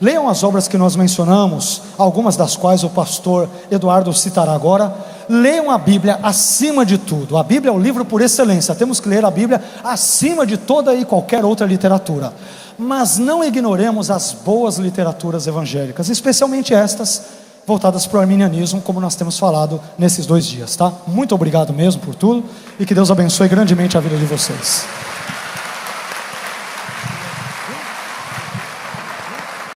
Leiam as obras que nós mencionamos, algumas das quais o pastor Eduardo citará agora. Leiam a Bíblia acima de tudo. A Bíblia é o livro por excelência. Temos que ler a Bíblia acima de toda e qualquer outra literatura. Mas não ignoremos as boas literaturas evangélicas, especialmente estas voltadas para o arminianismo, como nós temos falado nesses 2 dias, tá? Muito obrigado mesmo por tudo, e que Deus abençoe grandemente a vida de vocês.